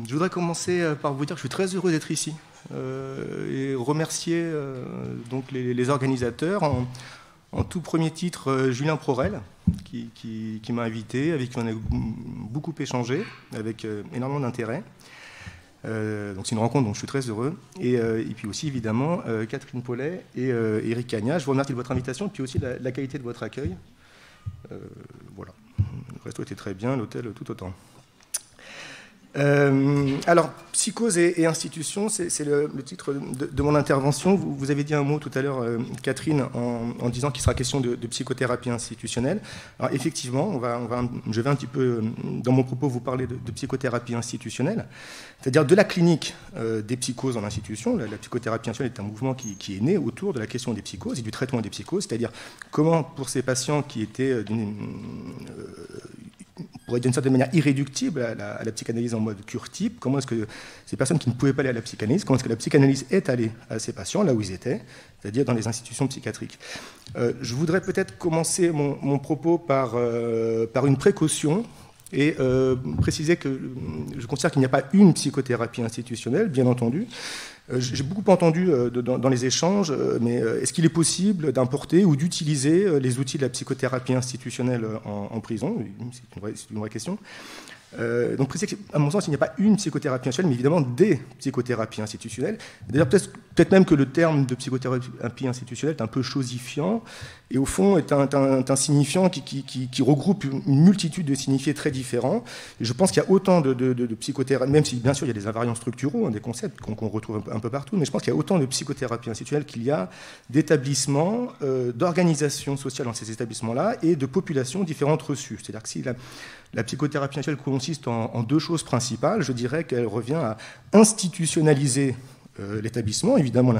Je voudrais commencer par vous dire que je suis très heureux d'être ici et remercier donc les organisateurs, en tout premier titre Julien Prorel, qui m'a invité, avec qui on a beaucoup échangé, avec énormément d'intérêt. Donc c'est une rencontre dont je suis très heureux. Et puis aussi évidemment Catherine Paulet et Eric Cagna. Je vous remercie de votre invitation et puis aussi de la qualité de votre accueil. Voilà. Le resto était très bien, l'hôtel tout autant. Alors, psychose et institution, c'est le titre de mon intervention. Vous avez dit un mot tout à l'heure, Catherine, en disant qu'il sera question de psychothérapie institutionnelle. Alors, effectivement, je vais un petit peu, dans mon propos, vous parler de psychothérapie institutionnelle, c'est-à-dire de la clinique des psychoses en institution. La psychothérapie institutionnelle est un mouvement qui est né autour de la question des psychoses et du traitement des psychoses, c'est-à-dire comment, pour ces patients qui étaient pour être d'une certaine manière irréductible à la psychanalyse en mode cure type, comment est-ce que ces personnes qui ne pouvaient pas aller à la psychanalyse, comment est-ce que la psychanalyse est allée à ces patients, là où ils étaient, c'est-à-dire dans les institutions psychiatriques. Je voudrais peut-être commencer mon propos par une précaution et préciser que je considère qu'il n'y a pas une psychothérapie institutionnelle, bien entendu. J'ai beaucoup entendu dans les échanges, mais est-ce qu'il est possible d'importer ou d'utiliser les outils de la psychothérapie institutionnelle en prison? C'est une vraie question. Donc, à mon sens, il n'y a pas une psychothérapie institutionnelle, mais évidemment des psychothérapies institutionnelles. D'ailleurs, peut-être même que le terme de psychothérapie institutionnelle est un peu chosifiant, et au fond est un signifiant qui regroupe une multitude de signifiés très différents. Et je pense qu'il y a autant de psychothérapie, même si bien sûr il y a des invariants structuraux, des concepts qu'on retrouve un peu partout, mais je pense qu'il y a autant de psychothérapie institutionnelle qu'il y a d'établissements, d'organisations sociales dans ces établissements-là, et de populations différentes reçues. C'est-à-dire que si la psychothérapie institutionnelle consiste en deux choses principales, je dirais qu'elle revient à institutionnaliser l'établissement. Évidemment,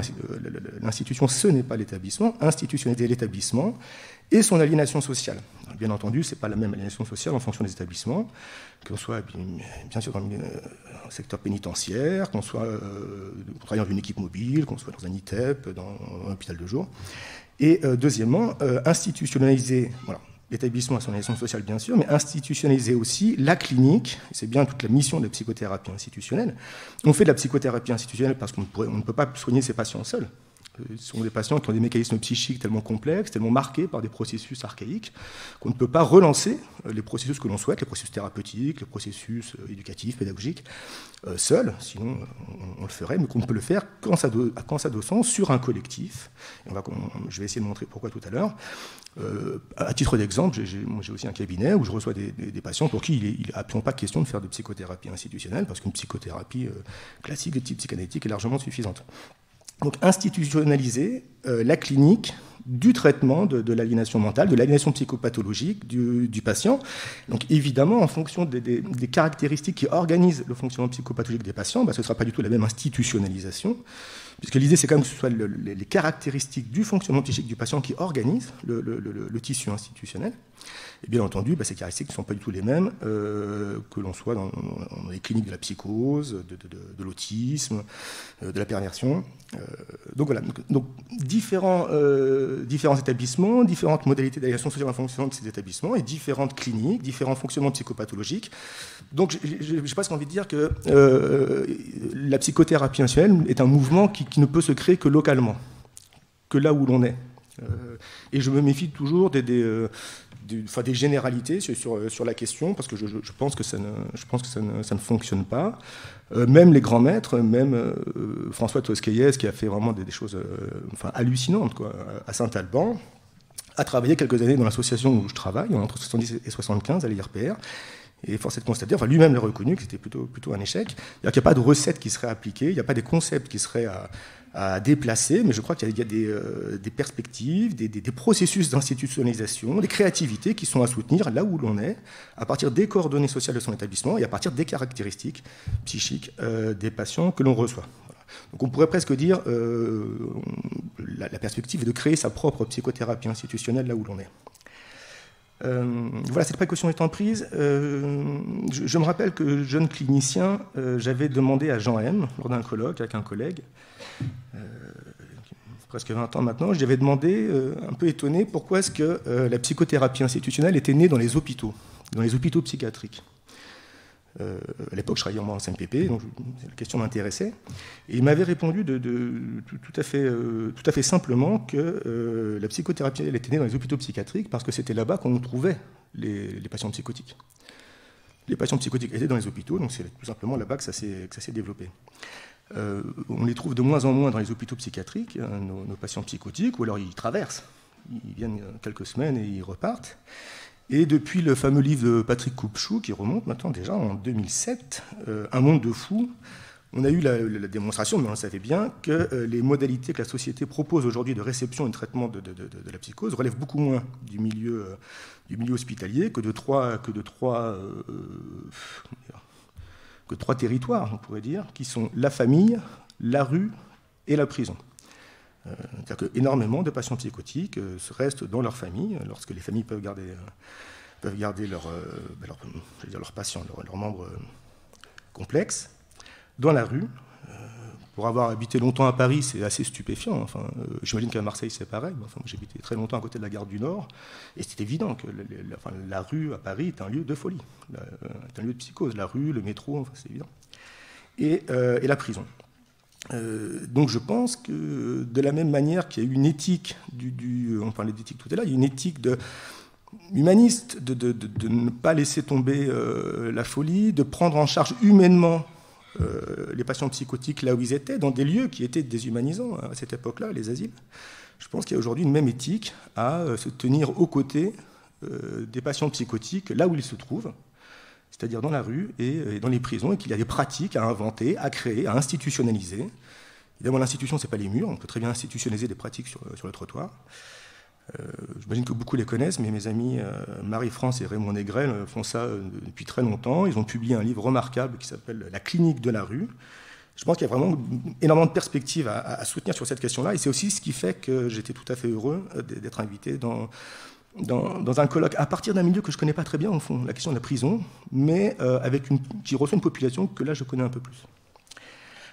l'institution, ce n'est pas l'établissement. Institutionnaliser l'établissement et son aliénation sociale. Alors, bien entendu, ce n'est pas la même aliénation sociale en fonction des établissements, qu'on soit bien sûr dans le secteur pénitentiaire, qu'on soit travaillant dans une équipe mobile, qu'on soit dans un ITEP, dans un hôpital de jour. Et deuxièmement, institutionnaliser... Voilà, l'établissement à son aliénation sociale, bien sûr, mais institutionnaliser aussi la clinique. C'est bien toute la mission de la psychothérapie institutionnelle. On fait de la psychothérapie institutionnelle parce qu'on ne peut pas soigner ces patients seuls. Ce sont des patients qui ont des mécanismes psychiques tellement complexes, tellement marqués par des processus archaïques, qu'on ne peut pas relancer les processus que l'on souhaite, les processus thérapeutiques, les processus éducatifs, pédagogiques, seuls, sinon on le ferait, mais qu'on ne peut le faire qu'en s'adossant sur un collectif. Et je vais essayer de montrer pourquoi tout à l'heure. À titre d'exemple, j'ai aussi un cabinet où je reçois des patients pour qui il n'est absolument pas question de faire de psychothérapie institutionnelle, parce qu'une psychothérapie classique de type psychanalytique est largement suffisante. Donc institutionnaliser la clinique du traitement de l'aliénation mentale, de l'aliénation psychopathologique du patient. Donc évidemment, en fonction des caractéristiques qui organisent le fonctionnement psychopathologique des patients, ce ne sera pas du tout la même institutionnalisation, puisque l'idée c'est quand même que ce soit les caractéristiques du fonctionnement psychique du patient qui organisent le tissu institutionnel. Et bien entendu, ces caractéristiques ne sont pas du tout les mêmes que l'on soit dans les cliniques de la psychose, de l'autisme, de la perversion. Donc voilà, donc différents établissements, différentes modalités d'aliénation sociale en fonction de ces établissements, et différentes cliniques, différents fonctionnements psychopathologiques. Donc j'ai presque envie de dire que la psychothérapie institutionnelle est un mouvement qui ne peut se créer que localement, que là où l'on est. Et je me méfie toujours des généralités sur la question, parce que je pense que ça ne fonctionne pas. Même les grands maîtres, même François Tosquelles, qui a fait vraiment des choses hallucinantes à Saint-Alban, a travaillé quelques années dans l'association où je travaille, entre 70 et 75, à l'IRPR, et force est de constater, lui-même l'a reconnu, que c'était plutôt un échec. C'est-à-dire qu'il n'y a pas de recettes qui seraient appliquées, il n'y a pas des concepts qui seraient à déplacer, mais je crois qu'il y a des perspectives, des processus d'institutionnalisation, des créativités qui sont à soutenir là où l'on est, à partir des coordonnées sociales de son établissement et à partir des caractéristiques psychiques des patients que l'on reçoit. Voilà. Donc on pourrait presque dire la perspective est de créer sa propre psychothérapie institutionnelle là où l'on est. Voilà, cette précaution étant prise, je me rappelle que jeune clinicien, j'avais demandé à Jean M, lors d'un colloque avec un collègue, presque 20 ans maintenant, je lui avais demandé, un peu étonné, pourquoi est-ce que la psychothérapie institutionnelle était née dans les hôpitaux psychiatriques. À l'époque, je travaillais en CMPP, donc la question m'intéressait. Et il m'avait répondu tout à fait simplement que la psychothérapie, elle était née dans les hôpitaux psychiatriques parce que c'était là-bas qu'on trouvait les patients psychotiques. Les patients psychotiques étaient dans les hôpitaux, donc c'est tout simplement là-bas que ça s'est développé. On les trouve de moins en moins dans les hôpitaux psychiatriques, hein, nos patients psychotiques, ou alors ils traversent. Ils viennent quelques semaines et ils repartent. Et depuis le fameux livre de Patrick Kupchou, qui remonte maintenant déjà en 2007, Un monde de fous, on a eu la démonstration, mais on le savait bien, que les modalités que la société propose aujourd'hui de réception et de traitement de la psychose relèvent beaucoup moins du milieu hospitalier que de trois territoires, on pourrait dire, qui sont la famille, la rue et la prison. C'est-à-dire qu'énormément de patients psychotiques restent dans leur famille, lorsque les familles peuvent garder leurs patients, leurs membres complexes, dans la rue. Pour avoir habité longtemps à Paris, c'est assez stupéfiant. Enfin, j'imagine qu'à Marseille, c'est pareil. Enfin, j'habitais très longtemps à côté de la gare du Nord, et c'est évident que la rue à Paris est un lieu de folie, est un lieu de psychose. La rue, le métro, enfin, c'est évident. Et la prison. Donc je pense que de la même manière qu'il y a eu une éthique on parlait d'éthique tout à l'heure, il y a une éthique humaniste de ne pas laisser tomber la folie, de prendre en charge humainement les patients psychotiques là où ils étaient, dans des lieux qui étaient déshumanisants à cette époque-là, les asiles. Je pense qu'il y a aujourd'hui une même éthique à se tenir aux côtés des patients psychotiques là où ils se trouvent, c'est-à-dire dans la rue et dans les prisons, et qu'il y a des pratiques à inventer, à créer, à institutionnaliser. Évidemment, l'institution, ce n'est pas les murs, on peut très bien institutionnaliser des pratiques sur le trottoir. J'imagine que beaucoup les connaissent, mais mes amis Marie-France et Raymond Négrel font ça depuis très longtemps. Ils ont publié un livre remarquable qui s'appelle « La clinique de la rue ». Je pense qu'il y a vraiment énormément de perspectives à soutenir sur cette question-là, et c'est aussi ce qui fait que j'étais tout à fait heureux d'être invité dans un colloque, à partir d'un milieu que je ne connais pas très bien, au fond, la question de la prison, mais qui reçoit une population que là, je connais un peu plus.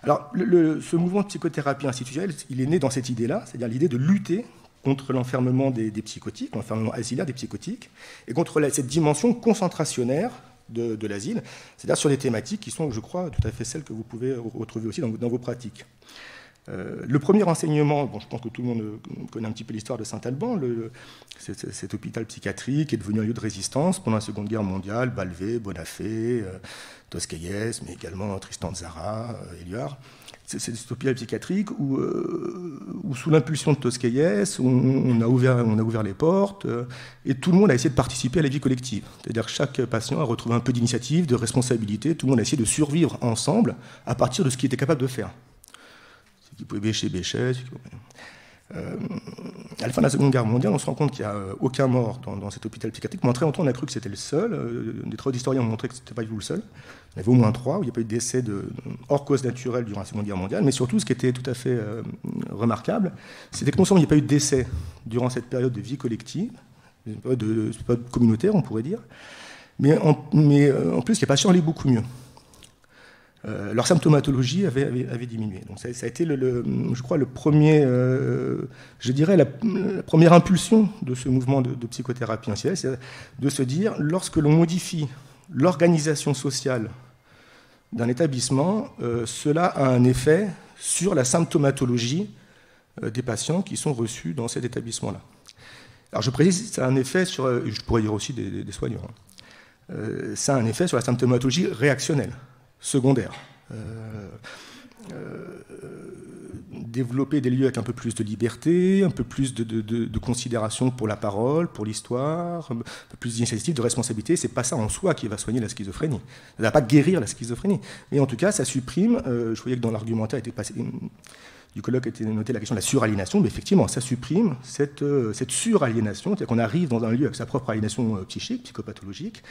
Alors, ce mouvement de psychothérapie institutionnelle, il est né dans cette idée-là, c'est-à-dire l'idée de lutter contre l'enfermement des psychotiques, l'enfermement asilaire des psychotiques, et contre cette dimension concentrationnaire de l'asile, c'est-à-dire sur des thématiques qui sont, je crois, tout à fait celles que vous pouvez retrouver aussi dans vos pratiques. Le premier enseignement, bon, je pense que tout le monde connaît un petit peu l'histoire de Saint-Alban, cet hôpital psychiatrique est devenu un lieu de résistance pendant la Seconde Guerre mondiale, Balvé, Bonafé, Toscaïès, mais également Tristan Tzara, Éluard. C'est cet hôpital psychiatrique où sous l'impulsion de Toscaïès, on a ouvert les portes, et tout le monde a essayé de participer à la vie collective. C'est-à-dire que chaque patient a retrouvé un peu d'initiative, de responsabilité, tout le monde a essayé de survivre ensemble à partir de ce qu'il était capable de faire. Qui pouvait bêcher. À la fin de la Seconde Guerre mondiale, on se rend compte qu'il n'y a aucun mort dans cet hôpital psychiatrique. Pendant très longtemps, on a cru que c'était le seul. Des travaux d'historiens ont montré que ce n'était pas du tout le seul. Il y en avait au moins 3 où il n'y a pas eu de décès hors cause naturelle durant la Seconde Guerre mondiale. Mais surtout, ce qui était tout à fait remarquable, c'était que non seulement il n'y a pas eu de décès durant cette période de vie collective, une période communautaire, on pourrait dire, mais en plus, les patients allaient beaucoup mieux. Leur symptomatologie avait diminué. Donc ça a été, je crois, le premier, je dirais, la première impulsion de ce mouvement de psychothérapie institutionnelle, c'est de se dire, lorsque l'on modifie l'organisation sociale d'un établissement, cela a un effet sur la symptomatologie des patients qui sont reçus dans cet établissement-là. Alors je précise, ça a un effet sur, je pourrais dire aussi des soignants, ça a un effet sur la symptomatologie réactionnelle, secondaire. Développer des lieux avec un peu plus de liberté, un peu plus de considération pour la parole, pour l'histoire, un peu plus d'initiative, de responsabilité, c'est pas ça en soi qui va soigner la schizophrénie. Ça ne va pas guérir la schizophrénie. Mais en tout cas, ça supprime, je voyais que dans l'argumentaire du colloque était noté la question de la suraliénation, mais effectivement, ça supprime cette suraliénation, c'est-à-dire qu'on arrive dans un lieu avec sa propre aliénation psychique, psychopathologique,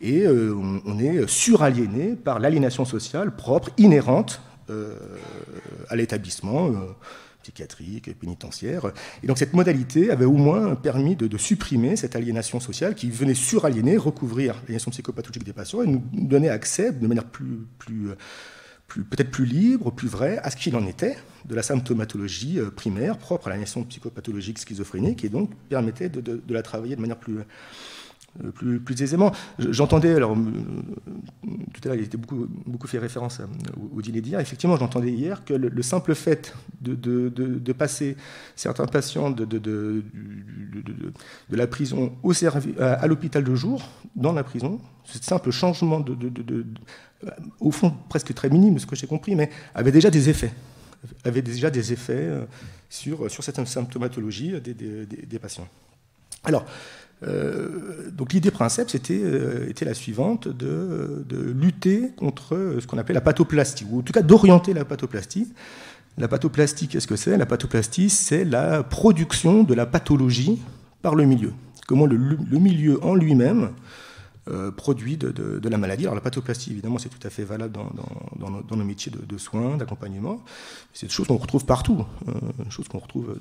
et on est suraliéné par l'aliénation sociale propre, inhérente à l'établissement psychiatrique, pénitentiaire. Et donc cette modalité avait au moins permis de supprimer cette aliénation sociale qui venait suraliéner, recouvrir l'aliénation psychopathologique des patients et nous donner accès de manière peut-être plus libre, plus vraie, à ce qu'il en était de la symptomatologie primaire propre à l'aliénation psychopathologique schizophrénique, et donc permettait de la travailler de manière plus aisément. J'entendais, alors tout à l'heure il était beaucoup fait référence au dîner d'hier, effectivement j'entendais hier que le simple fait de passer certains patients de la prison à l'hôpital de jour, dans la prison, ce simple changement au fond presque très minime de ce que j'ai compris, mais avait déjà des effets. Sur certaines symptomatologies des patients. Alors, donc l'idée principe, était la suivante, de lutter contre ce qu'on appelle la pathoplastie, ou en tout cas d'orienter la pathoplastie. La pathoplastie, qu'est-ce que c'est? La pathoplastie, c'est la production de la pathologie par le milieu. Comment le milieu en lui-même produit de la maladie. Alors la pathoplastie, évidemment, c'est tout à fait valable dans nos métiers de soins, d'accompagnement. C'est des choses qu'on retrouve partout, des choses qu'on retrouve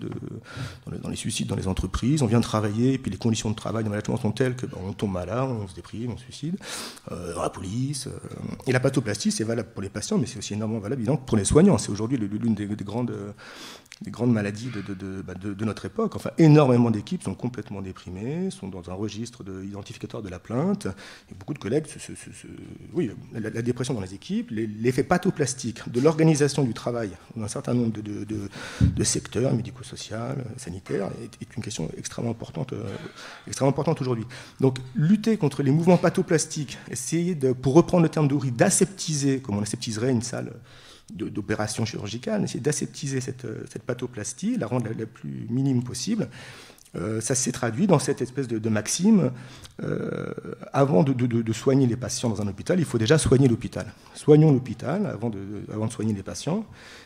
dans les suicides, dans les entreprises. On vient de travailler, et puis les conditions de travail dans le management sont telles qu'on tombe malade, on se déprime, on se suicide, dans la police. Et la pathoplastie, c'est valable pour les patients, mais c'est aussi énormément valable, évidemment, pour les soignants. C'est aujourd'hui l'une des grandes maladies de notre époque. Enfin, énormément d'équipes sont complètement déprimées, sont dans un registre identificateur de la plainte. Et beaucoup de collègues, oui, la dépression dans les équipes, l'effet pathoplastique de l'organisation du travail dans un certain nombre de secteurs, médico-social, sanitaire, est une question extrêmement importante aujourd'hui. Donc, lutter contre les mouvements pathoplastiques, essayer pour reprendre le terme d'Houry, d'aseptiser, comme on aseptiserait une salle d'opération chirurgicale, essayer d'aseptiser cette pathoplastie, la rendre la plus minime possible. Ça s'est traduit dans cette espèce de maxime, avant de soigner les patients dans un hôpital, il faut déjà soigner l'hôpital. Soignons l'hôpital avant de soigner les patients.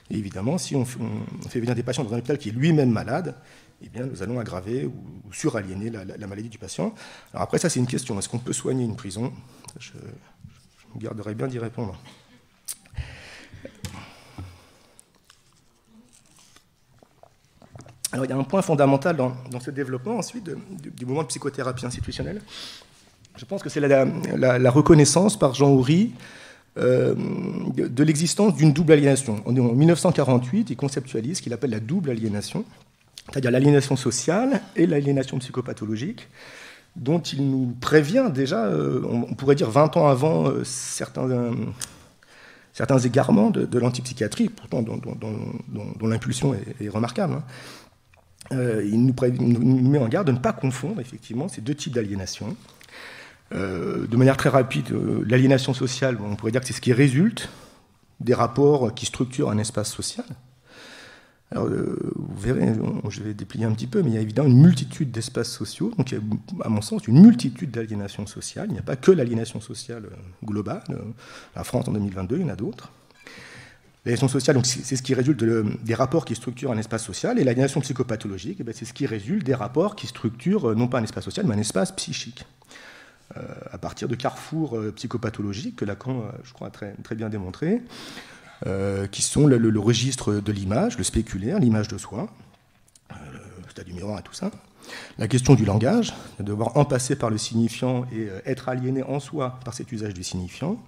Et évidemment, si on fait venir des patients dans un hôpital qui est lui-même malade, eh bien, nous allons aggraver ou suraliéner la maladie du patient. Alors après, ça c'est une question. Est-ce qu'on peut soigner une prison? Je me garderai bien d'y répondre. Alors, il y a un point fondamental dans ce développement, ensuite, du mouvement de psychothérapie institutionnelle. Je pense que c'est la reconnaissance par Jean Houry de l'existence d'une double aliénation. En 1948, il conceptualise ce qu'il appelle la double aliénation, c'est-à-dire l'aliénation sociale et l'aliénation psychopathologique, dont il nous prévient déjà, on pourrait dire 20 ans avant, certains égarements de l'antipsychiatrie, pourtant dont l'impulsion est remarquable. Hein. Il nous met en garde de ne pas confondre effectivement ces deux types d'aliénation. De manière très rapide, l'aliénation sociale, on pourrait dire que c'est ce qui résulte des rapports qui structurent un espace social. Alors, vous verrez, je vais déplier un petit peu, mais il y a évidemment une multitude d'espaces sociaux, donc il y a, à mon sens, une multitude d'aliénations sociales. Il n'y a pas que l'aliénation sociale globale. La France en 2022, il y en a d'autres. L'aliénation sociale, c'est ce qui résulte des rapports qui structurent un espace social, et l'aliénation psychopathologique, c'est ce qui résulte des rapports qui structurent non pas un espace social, mais un espace psychique. À partir de carrefours psychopathologiques que Lacan, je crois, a très, très bien démontré, qui sont le registre de l'image, le spéculaire, l'image de soi, le stade du miroir et tout ça. La question du langage, de devoir en passer par le signifiant et être aliéné en soi par cet usage du signifiant,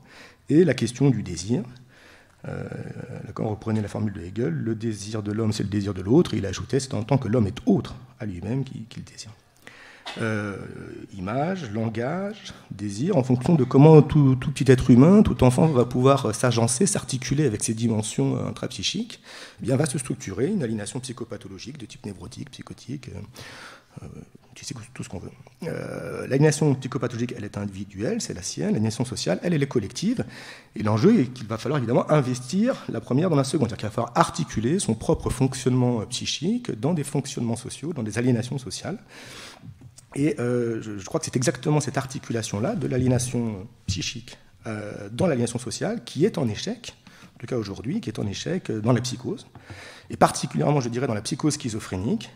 et la question du désir. Lacan reprenait la formule de Hegel, le désir de l'homme c'est le désir de l'autre, et il ajoutait c'est en tant que l'homme est autre à lui-même qu'il désire. Image, langage, désir, en fonction de comment tout petit être humain, tout enfant va pouvoir s'agencer, s'articuler avec ses dimensions intrapsychiques, eh bien va se structurer une aliénation psychopathologique de type névrotique, psychotique, tu sais tout ce qu'on veut. L'aliénation psychopathologique, elle est individuelle, c'est la sienne. L'aliénation sociale, elle est collective. Et l'enjeu est qu'il va falloir évidemment investir la première dans la seconde. C'est-à-dire qu'il va falloir articuler son propre fonctionnement psychique dans des fonctionnements sociaux, dans des aliénations sociales. Et je crois que c'est exactement cette articulation-là de l'aliénation psychique dans l'aliénation sociale qui est en échec, en tout cas aujourd'hui, qui est en échec dans la psychose, et particulièrement, je dirais, dans la psychose schizophrénique.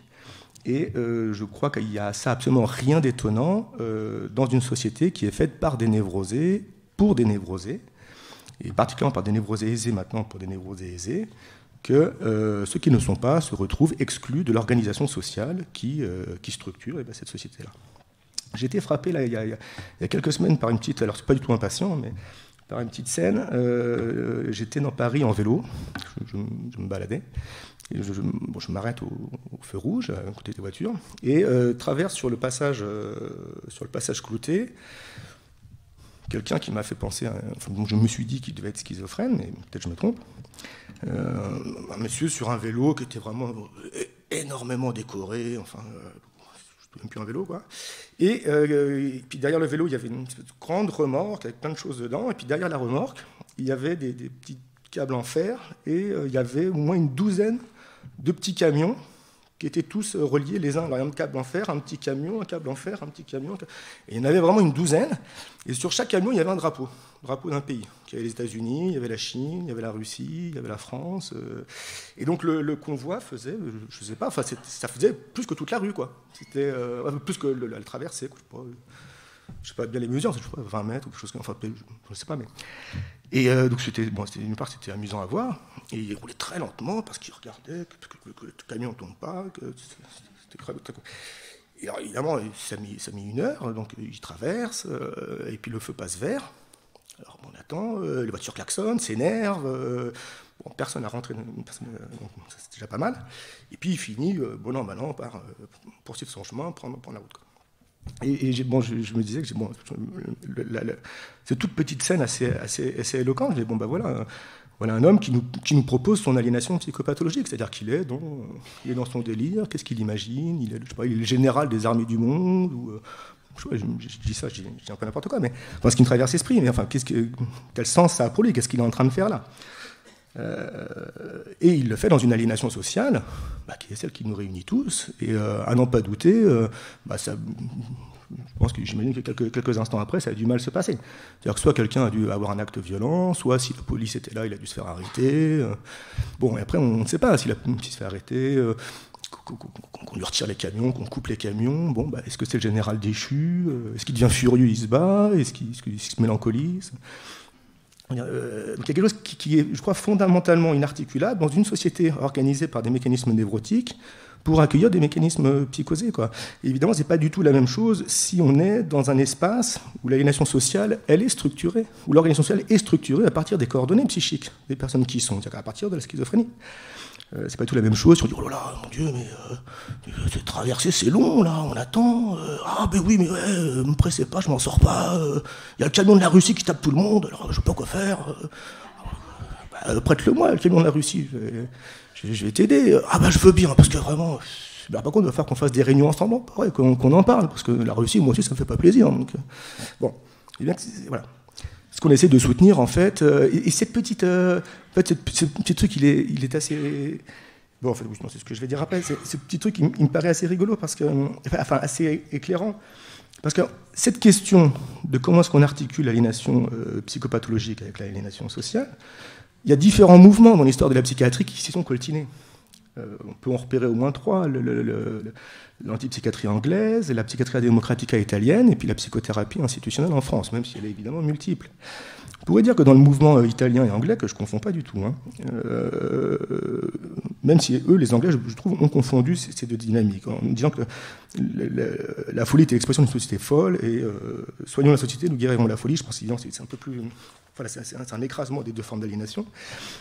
Et je crois qu'il n'y a ça absolument rien d'étonnant dans une société qui est faite par des névrosés, pour des névrosés, et particulièrement par des névrosés aisés maintenant pour des névrosés aisés, que ceux qui ne sont pas se retrouvent exclus de l'organisation sociale qui structure cette société-là. J'ai été frappé là, il y a quelques semaines par une petite, alors c'est pas du tout impatient, mais par une petite scène. J'étais dans Paris en vélo, je me baladais. Et je m'arrête au feu rouge, à côté des voitures, et traverse sur le passage clouté quelqu'un qui m'a fait penser je me suis dit qu'il devait être schizophrène, mais peut-être je me trompe. Un monsieur sur un vélo qui était vraiment énormément décoré, je ne même plus un vélo, quoi. Et puis derrière le vélo, il y avait une grande remorque avec plein de choses dedans, et puis derrière la remorque, il y avait des petits câbles en fer, et il y avait au moins une douzaine de petits camions qui étaient tous reliés les uns à un câble en fer, un petit camion, un câble en fer, un petit camion. Et il y en avait vraiment une douzaine. Et sur chaque camion, il y avait un drapeau d'un pays. Il y avait les États-Unis, il y avait la Chine, il y avait la Russie, il y avait la France. Et donc le convoi faisait, je ne sais pas, ça faisait plus que toute la rue, quoi. C'était plus que la traversée, quoi. Je ne sais pas bien les mesures, je sais pas, 20 mètres ou quelque chose comme ça, je ne sais pas. Mais... Et donc d'une part, c'était amusant à voir. Et il roulait très lentement parce qu'il regardait que le camion ne tourne pas, que c'était très cool. Et alors, évidemment, ça a mis 1 heure, donc il traverse, et puis le feu passe vert. Alors on attend, les voitures klaxonnent, s'énervent. Personne n'a rentré, c'est déjà pas mal. Et puis il finit, bon an, mal an, par poursuivre son chemin, prendre la route, quoi. Et je me disais que cette toute petite scène assez éloquente, je disais, voilà un homme qui nous propose son aliénation psychopathologique, c'est-à-dire qu'il est dans son délire, qu'est-ce qu'il imagine, il est le général des armées du monde, ou, je dis ça, je dis un peu n'importe quoi, mais ce qui me traverse l'esprit, mais quel sens ça a pour lui, qu'est-ce qu'il est en train de faire là? Et il le fait dans une aliénation sociale, qui est celle qui nous réunit tous, et à n'en pas douter, je pense que j'imagine que quelques instants après, ça a dû mal se passer. C'est-à-dire que soit quelqu'un a dû avoir un acte violent, soit si la police était là, il a dû se faire arrêter. Et après, on ne sait pas s'il se fait arrêter, qu'on lui retire les camions, qu'on coupe les camions. Est-ce que c'est le général déchu? Est-ce qu'il devient furieux, il se bat? Est-ce qu'il se mélancolise? Donc il y a quelque chose qui est, je crois, fondamentalement inarticulable dans une société organisée par des mécanismes névrotiques pour accueillir des mécanismes psychosés, quoi. Et évidemment, ce n'est pas du tout la même chose si on est dans un espace où l'aliénation sociale, elle est structurée, où l'organisation sociale est structurée à partir des coordonnées psychiques des personnes qui y sont, c'est-à-dire à partir de la schizophrénie. C'est pas du tout la même chose si on dit, oh là là, mon Dieu, mais cette traversée, c'est long, là, on attend. Oui, mais ouais, me pressez pas, je m'en sors pas. Il y a le camion de la Russie qui tape tout le monde, alors je sais pas quoi faire. Prête-le-moi, le camion de la Russie, je vais t'aider. Je veux bien, parce que vraiment, par contre, il va falloir qu'on fasse des réunions ensemble, qu'on en parle, parce que la Russie, moi aussi, ça me fait pas plaisir. Donc, et bien, voilà. Ce qu'on essaie de soutenir, en fait, et cette petite, ce petit truc, il est assez... Bon, en fait, oui, c'est ce que je vais dire après. Ce petit truc, il me paraît assez rigolo, parce que, assez éclairant, parce que cette question de comment est-ce qu'on articule l'aliénation psychopathologique avec l'aliénation sociale, il y a différents mouvements dans l'histoire de la psychiatrie qui s'y sont coltinés. On peut en repérer au moins 3, l'antipsychiatrie anglaise, la psychiatrie démocratica italienne, et puis la psychothérapie institutionnelle en France, même si elle est évidemment multiple. On pourrait dire que dans le mouvement italien et anglais, que je ne confonds pas du tout, même si eux, les Anglais, je trouve, ont confondu ces deux dynamiques, en disant que la folie était l'expression d'une société folle, et soignons la société, nous guérirons la folie. Je pense que c'est un peu plus... Voilà, c'est un écrasement des deux formes d'aliénation.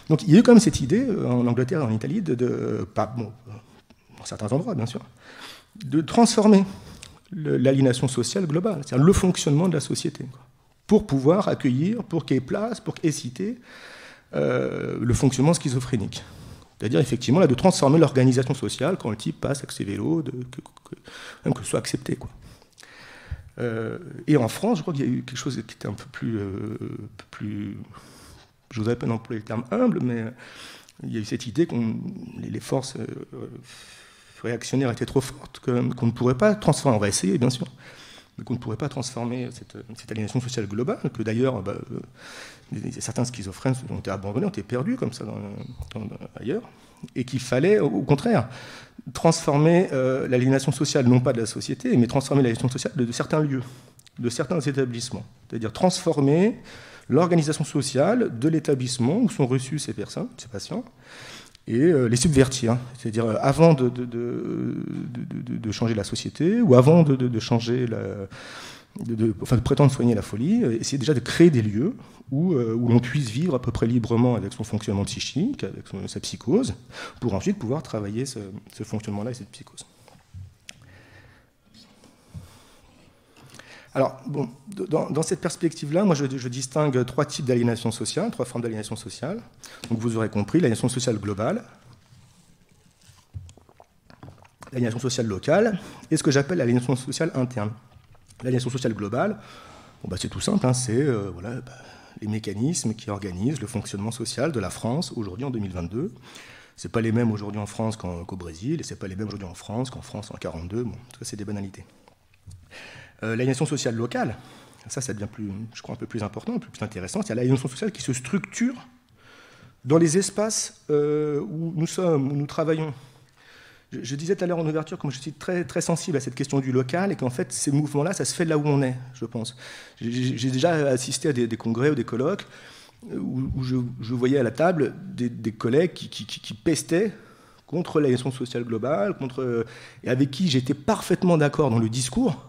Donc il y a eu quand même cette idée, en Angleterre et en Italie, dans certains endroits, bien sûr, de transformer l'aliénation sociale globale, c'est-à-dire le fonctionnement de la société, quoi, pour pouvoir accueillir, pour qu'il y ait place, pour exciter le fonctionnement schizophrénique. C'est-à-dire, effectivement, là, de transformer l'organisation sociale quand le type passe avec ses vélos, même que ce soit accepté, quoi. Et en France, je crois qu'il y a eu quelque chose qui était un peu plus je n'oserais pas employer le terme humble, mais il y a eu cette idée que les forces réactionnaires étaient trop fortes, qu'on ne pourrait pas transformer, on va essayer bien sûr, mais qu'on ne pourrait pas transformer cette aliénation sociale globale, que d'ailleurs certains schizophrènes ont été abandonnés, ont été perdus comme ça ailleurs, et qu'il fallait au contraire transformer l'aliénation sociale, non pas de la société, mais transformer l'aliénation sociale de certains lieux, de certains établissements. C'est-à-dire transformer l'organisation sociale de l'établissement où sont reçus ces personnes, ces patients, et les subvertir. C'est-à-dire avant de changer la société, ou avant de changer de prétendre soigner la folie, essayer déjà de créer des lieux où l'on puisse vivre à peu près librement avec son fonctionnement psychique, avec sa psychose, pour ensuite pouvoir travailler ce fonctionnement-là et cette psychose. Alors, bon, dans cette perspective-là, moi je distingue trois types d'aliénation sociale, trois formes d'aliénation sociale. Donc vous aurez compris, l'aliénation sociale globale, l'aliénation sociale locale, et ce que j'appelle l'aliénation sociale interne. L'aliénation sociale globale, bon, c'est tout simple, hein, c'est les mécanismes qui organisent le fonctionnement social de la France aujourd'hui en 2022. Ce n'est pas les mêmes aujourd'hui en France qu'au Brésil, et ce n'est pas les mêmes aujourd'hui en France qu'en France en 1942. Bon, tout ça, c'est des banalités. L'aliénation sociale locale, ça devient plus, je crois, un peu plus important, plus intéressant. C'est l'aliénation sociale qui se structure dans les espaces où nous sommes, où nous travaillons. Je disais tout à l'heure en ouverture, comme je suis très, très sensible à cette question du local, et qu'en fait, ces mouvements-là, ça se fait là où on est, je pense. J'ai déjà assisté à des congrès ou des colloques où je voyais à la table des collègues qui pestaient contre l'aliénation sociale globale, et avec qui j'étais parfaitement d'accord dans le discours,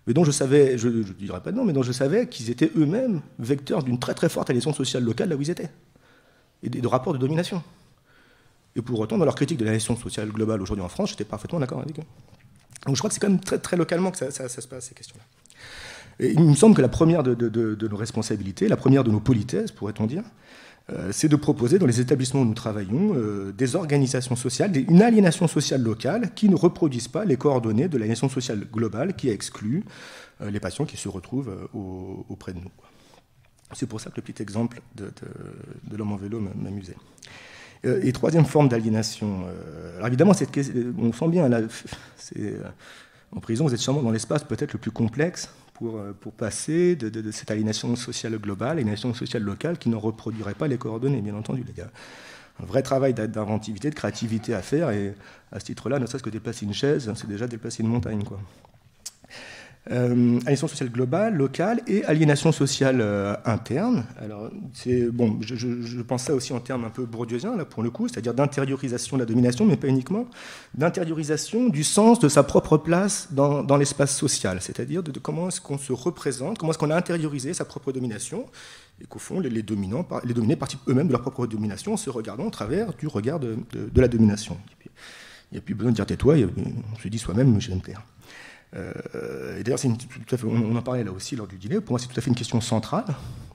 mais dont je savais, je ne dirais pas de nom, mais dont je savais qu'ils étaient eux-mêmes vecteurs d'une très très forte aliénation sociale locale là où ils étaient, et de rapports de domination. Et pour autant, dans leur critique de l'aliénation sociale globale aujourd'hui en France, j'étais parfaitement d'accord avec eux. Donc je crois que c'est quand même très, très localement que ça se passe, ces questions-là. Et il me semble que la première de nos responsabilités, la première de nos politesses, pourrait-on dire, c'est de proposer dans les établissements où nous travaillons des organisations sociales, une aliénation sociale locale qui ne reproduisent pas les coordonnées de l'aliénation sociale globale qui exclut les patients qui se retrouvent auprès de nous. C'est pour ça que le petit exemple de l'homme en vélo m'amusait. Et troisième forme d'aliénation, alors évidemment, on sent bien, là, en prison, vous êtes sûrement dans l'espace peut-être le plus complexe pour passer de cette aliénation sociale globale à une aliénation sociale locale qui ne reproduirait pas les coordonnées, bien entendu. Il y a un vrai travail d'inventivité, de créativité à faire, et à ce titre-là, ne serait-ce que déplacer une chaise, c'est déjà déplacer une montagne, quoi. Aliénation sociale globale, locale et aliénation sociale interne. Alors, bon, je pense ça aussi en termes un peu bourdieusiens, là, pour le coup, c'est-à-dire d'intériorisation de la domination, mais pas uniquement, d'intériorisation du sens de sa propre place dans l'espace social, c'est-à-dire de comment est-ce qu'on se représente, comment est-ce qu'on a intériorisé sa propre domination, et qu'au fond, les dominés participent eux-mêmes de leur propre domination en se regardant au travers du regard de la domination. Il n'y a plus besoin de dire tais-toi, on se dit soi-même, je vais me taire. Et d'ailleurs, on en parlait là aussi lors du dîner, pour moi c'est tout à fait une question centrale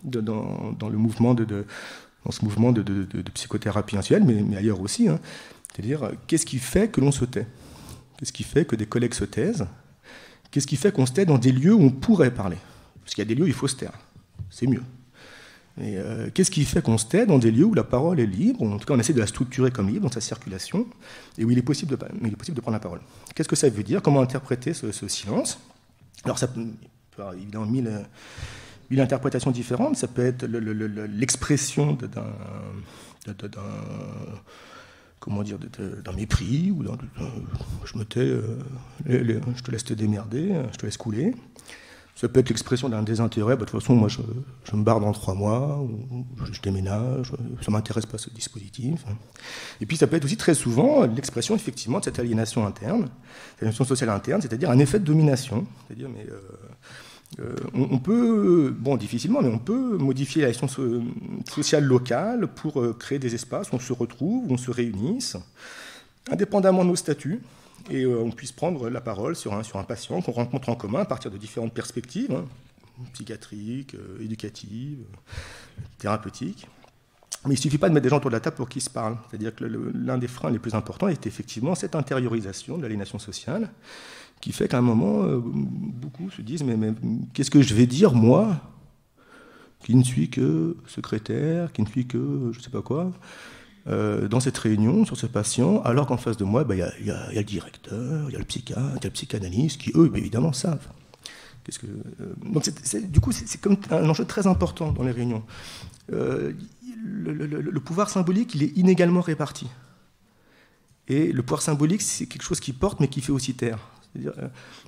dans le mouvement dans ce mouvement de psychothérapie intellectuelle, mais ailleurs aussi, hein. C'est-à-dire, qu'est-ce qui fait que l'on se tait? Qu'est-ce qui fait que des collègues se taisent? Qu'est-ce qui fait qu'on se tait dans des lieux où on pourrait parler? Parce qu'il y a des lieux où il faut se taire, c'est mieux. Et qu'est-ce qui fait qu'on se tait dans des lieux où la parole est libre, ou en tout cas on essaie de la structurer comme libre dans sa circulation, et où il est possible de prendre la parole? Qu'est-ce que ça veut dire? Comment interpréter ce silence? Alors ça peut avoir évidemment mille interprétations différentes. Ça peut être l'expression d'un mépris, ou je me tais, je te laisse te démerder, je te laisse couler. Ça peut être l'expression d'un désintérêt, de toute façon, moi, je me barre dans 3 mois, ou je déménage, ça ne m'intéresse pas ce dispositif. Et puis ça peut être aussi très souvent l'expression, effectivement, de cette aliénation interne, cette aliénation sociale interne, c'est-à-dire un effet de domination. C'est-à-dire, on peut, bon, difficilement, mais on peut modifier l'aliénation sociale locale pour créer des espaces où on se retrouve, où on se réunisse, indépendamment de nos statuts, et on puisse prendre la parole sur un patient qu'on rencontre en commun à partir de différentes perspectives, hein, psychiatriques, éducatives, thérapeutiques. Mais il ne suffit pas de mettre des gens autour de la table pour qu'ils se parlent. C'est-à-dire que l'un des freins les plus importants est effectivement cette intériorisation de l'aliénation sociale, qui fait qu'à un moment, beaucoup se disent mais qu'est-ce que je vais dire, moi, qui ne suis que secrétaire, qui ne suis que je ne sais pas quoi, dans cette réunion, sur ce patient, alors qu'en face de moi, il y a le directeur, il y a le psychiatre, il y a le psychanalyste, qui, eux, évidemment, savent. Donc, du coup, c'est comme un enjeu très important dans les réunions. Le pouvoir symbolique, il est inégalement réparti. Et le pouvoir symbolique, c'est quelque chose qui porte, mais qui fait aussi taire. C'est-à-dire,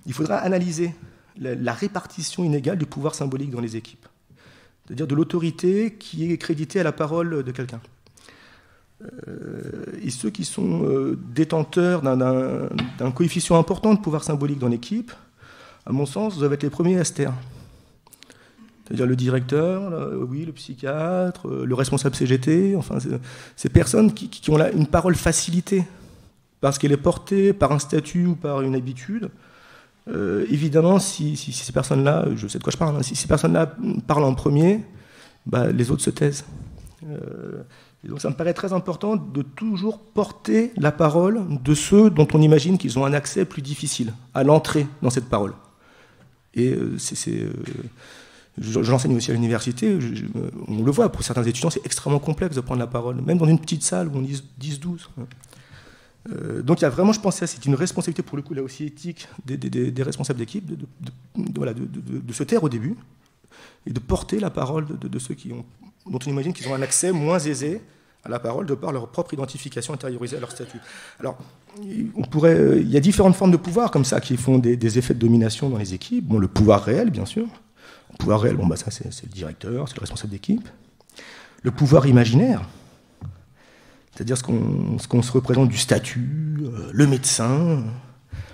il faudra analyser la répartition inégale du pouvoir symbolique dans les équipes. C'est-à-dire de l'autorité qui est créditée à la parole de quelqu'un. Et ceux qui sont détenteurs d'un coefficient important de pouvoir symbolique dans l'équipe, à mon sens, doivent être les premiers à se taire. C'est-à-dire le directeur, oui, le psychiatre, le responsable CGT, enfin, ces personnes qui ont là une parole facilitée, parce qu'elle est portée par un statut ou par une habitude. Évidemment, si ces personnes-là, je sais de quoi je parle, hein, si ces personnes-là parlent en premier, bah, les autres se taisent. Et donc ça me paraît très important de toujours porter la parole de ceux dont on imagine qu'ils ont un accès plus difficile à l'entrée dans cette parole. Et j'enseigne aussi à l'université, on le voit, pour certains étudiants, c'est extrêmement complexe de prendre la parole, même dans une petite salle où on dit 10-12. Donc il y a vraiment, je pense, c'est une responsabilité pour le coup, là aussi éthique, des responsables d'équipe, de se taire au début et de porter la parole de ceux dont on imagine qu'ils ont un accès moins aisé à la parole de par leur propre identification intériorisée à leur statut. Alors, il y a différentes formes de pouvoir comme ça qui font des effets de domination dans les équipes. Bon, le pouvoir réel, bien sûr. Le pouvoir réel, bon, bah, ça c'est le directeur, c'est le responsable d'équipe. Le pouvoir imaginaire, c'est-à-dire ce qu'on se représente du statut, le médecin,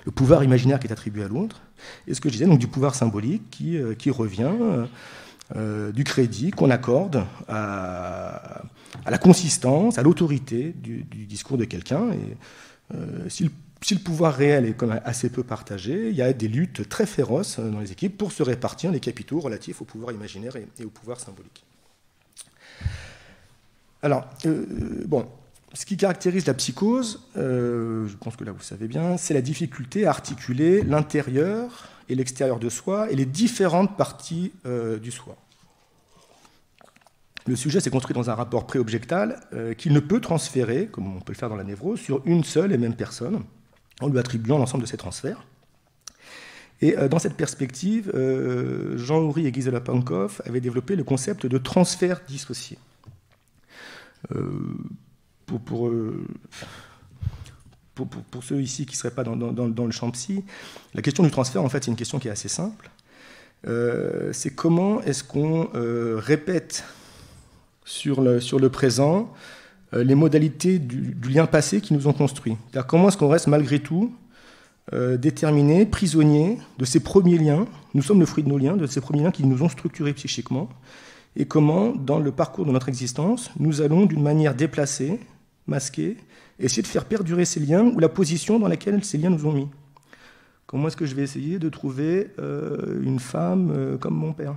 le pouvoir imaginaire qui est attribué à l'autre, et ce que je disais, donc du pouvoir symbolique qui revient du crédit qu'on accorde à la consistance, à l'autorité du discours de quelqu'un. Et si le pouvoir réel est quand même assez peu partagé, il y a des luttes très féroces dans les équipes pour se répartir les capitaux relatifs au pouvoir imaginaire et au pouvoir symbolique. Alors, bon, ce qui caractérise la psychose, je pense que là vous savez bien, c'est la difficulté à articuler l'intérieur et l'extérieur de soi et les différentes parties du soi. Le sujet s'est construit dans un rapport préobjectal qu'il ne peut transférer, comme on peut le faire dans la névrose, sur une seule et même personne, en lui attribuant l'ensemble de ses transferts. Et dans cette perspective, Jean Oury et Gisela Pankov avaient développé le concept de transfert dissocié. Pour ceux ici qui ne seraient pas dans le champ psy, la question du transfert, en fait, c'est une question qui est assez simple. C'est comment est-ce qu'on répète sur le présent les modalités du lien passé qui nous ont construits. C'est-à-dire comment est-ce qu'on reste malgré tout déterminé, prisonnier de ces premiers liens. Nous sommes le fruit de nos liens, de ces premiers liens qui nous ont structurés psychiquement. Et comment, dans le parcours de notre existence, nous allons, d'une manière déplacée, masquée, essayer de faire perdurer ces liens ou la position dans laquelle ces liens nous ont mis. Comment est-ce que je vais essayer de trouver une femme comme mon père ?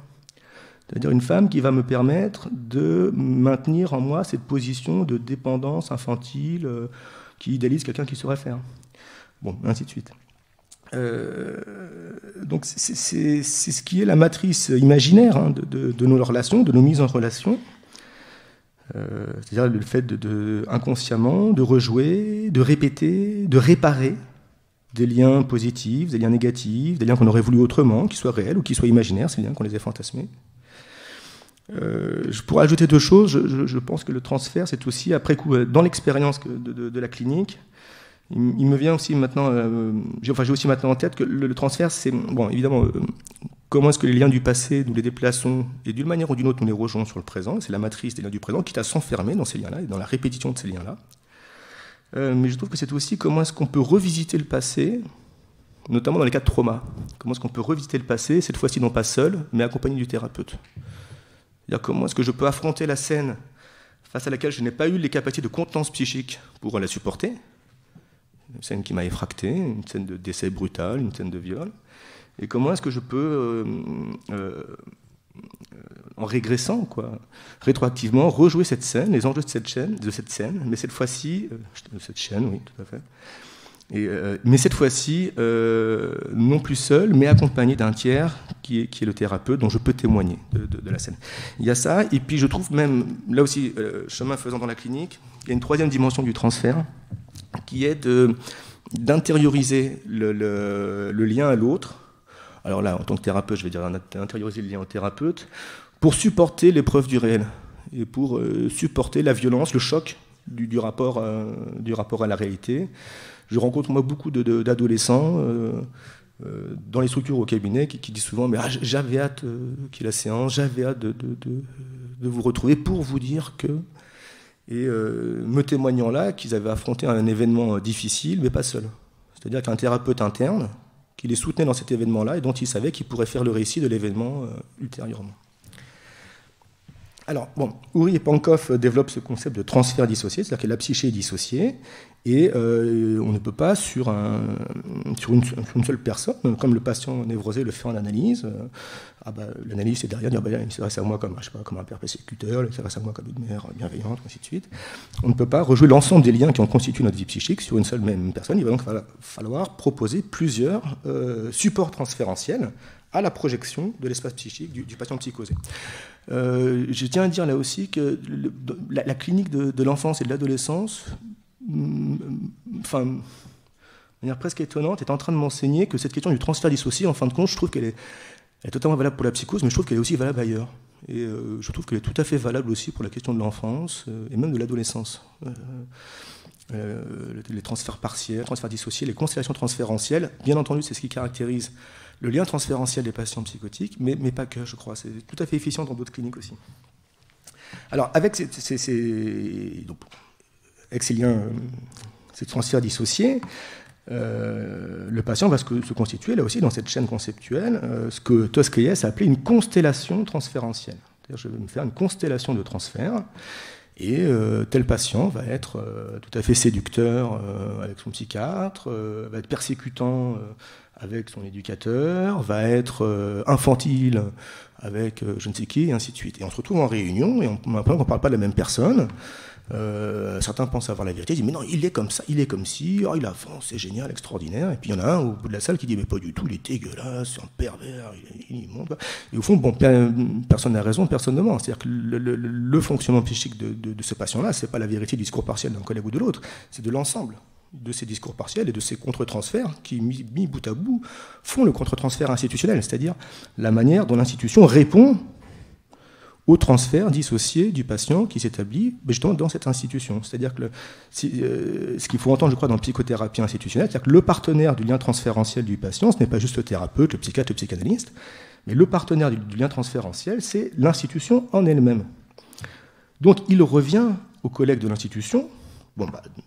C'est-à-dire une femme qui va me permettre de maintenir en moi cette position de dépendance infantile qui idéalise quelqu'un qui saurait faire. Bon, ainsi de suite. Donc c'est ce qui est la matrice imaginaire hein, de nos relations, de nos mises en relation. C'est-à-dire le fait inconsciemment de rejouer, de répéter, de réparer des liens positifs, des liens négatifs, des liens qu'on aurait voulu autrement, qu'ils soient réels ou qu'ils soient imaginaires, ces liens qu'on les ait fantasmés. Je pourrais ajouter deux choses. Je pense que le transfert, c'est aussi, après coup, dans l'expérience de la clinique, il me vient aussi maintenant, j'ai aussi maintenant en tête que le transfert, c'est, bon, évidemment, comment est-ce que les liens du passé, nous les déplaçons, et d'une manière ou d'une autre, nous les rejoignons sur le présent, c'est la matrice des liens du présent, quitte à s'enfermer dans ces liens-là, et dans la répétition de ces liens-là. Mais je trouve que c'est aussi comment est-ce qu'on peut revisiter le passé, notamment dans les cas de trauma. Comment est-ce qu'on peut revisiter le passé, cette fois-ci non pas seul, mais accompagné du thérapeute. C'est-à-dire comment est-ce que je peux affronter la scène face à laquelle je n'ai pas eu les capacités de contenance psychique pour la supporter, une scène qui m'a effracté, une scène de décès brutal, une scène de viol, et comment est-ce que je peux, en régressant, rétroactivement, rejouer cette scène, les enjeux de cette scène, mais cette fois-ci, cette chaîne, oui, tout à fait, mais cette fois-ci, non plus seul, mais accompagné d'un tiers qui est le thérapeute dont je peux témoigner de la scène. Il y a ça, et puis je trouve même, là aussi, chemin faisant dans la clinique, il y a une troisième dimension du transfert, qui est d'intérioriser le lien à l'autre. Alors là, en tant que thérapeute, je vais dire intérioriser le lien au thérapeute, pour supporter l'épreuve du réel, et pour supporter la violence, le choc du rapport à la réalité. Je rencontre moi beaucoup d'adolescents dans les structures au cabinet qui disent souvent mais j'avais hâte qu'il y ait la séance, j'avais hâte de vous retrouver pour vous dire que, et me témoignant là qu'ils avaient affronté un événement difficile mais pas seul. C'est-à-dire qu'un thérapeute interne qui les soutenaient dans cet événement-là et dont ils savaient qu'ils pourraient faire le récit de l'événement ultérieurement. Alors, bon, Oury et Pankow développent ce concept de transfert dissocié, c'est-à-dire que la psyché est dissociée, et on ne peut pas, sur une seule personne, comme le patient névrosé le fait en analyse, l'analyse c'est derrière dire il s'adresse à moi comme, je sais pas, comme un père persécuteur, il s'adresse à moi comme une mère bienveillante, ainsi de suite. On ne peut pas rejouer l'ensemble des liens qui ont constitué notre vie psychique sur une seule même personne. Il va donc falloir proposer plusieurs supports transférentiels à la projection de l'espace psychique du patient psychosé. Je tiens à dire là aussi que la clinique de l'enfance et de l'adolescence, de manière presque étonnante, est en train de m'enseigner que cette question du transfert dissocié, en fin de compte, je trouve qu'elle est totalement valable pour la psychose, mais je trouve qu'elle est aussi valable ailleurs. Et je trouve qu'elle est tout à fait valable aussi pour la question de l'enfance et même de l'adolescence. Les transferts partiels, transferts dissociés, les constellations transférentielles, bien entendu, c'est ce qui caractérise le lien transférentiel des patients psychotiques, mais pas que, je crois. C'est tout à fait efficient dans d'autres cliniques aussi. Alors, avec ces liens, ces transferts dissociés, le patient va se constituer, là aussi, dans cette chaîne conceptuelle, ce que Tosquelles a appelé une constellation transférentielle. C'est-à-dire, je vais me faire une constellation de transferts, et tel patient va être tout à fait séducteur avec son psychiatre, va être persécutant avec son éducateur, va être infantile avec je ne sais qui, et ainsi de suite. Et on se retrouve en réunion, et on ne parle pas de la même personne. Certains pensent avoir la vérité, ils disent mais non, il est comme ça, il est comme ci, oh, il avance, c'est génial, extraordinaire. Et puis il y en a un au bout de la salle qui dit mais pas du tout, il est dégueulasse, c'est un pervers, il est immonde. Et au fond, bon, personne n'a raison, personne ne ment. C'est-à-dire que le fonctionnement psychique de ce patient-là, c'est pas la vérité du discours partiel d'un collègue ou de l'autre, c'est de l'ensemble de ces discours partiels et de ces contre-transferts qui, mis bout à bout, font le contre-transfert institutionnel, c'est-à-dire la manière dont l'institution répond au transfert dissocié du patient qui s'établit justement dans cette institution. C'est-à-dire que ce qu'il faut entendre, je crois, dans la psychothérapie institutionnelle, c'est-à-dire que le partenaire du lien transférentiel du patient, ce n'est pas juste le thérapeute, le psychiatre, le psychanalyste, mais le partenaire du lien transférentiel, c'est l'institution en elle-même. Donc il revient aux collègues de l'institution,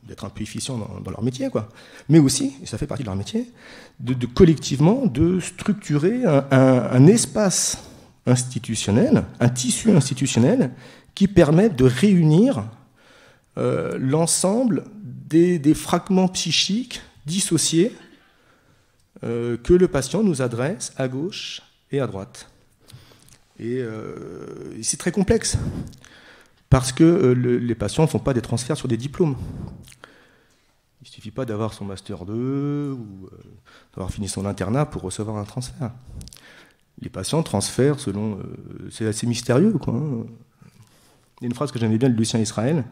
d'être un peu efficients dans leur métier, quoi, mais aussi, et ça fait partie de leur métier, collectivement de structurer un espace institutionnel, un tissu institutionnel qui permette de réunir l'ensemble des fragments psychiques dissociés que le patient nous adresse à gauche et à droite. Et c'est très complexe, parce que les patients ne font pas des transferts sur des diplômes. Il ne suffit pas d'avoir son Master 2 ou d'avoir fini son internat pour recevoir un transfert. Les patients transfèrent selon... c'est assez mystérieux, quoi. Il y a une phrase que j'aimais bien de Lucien Israël,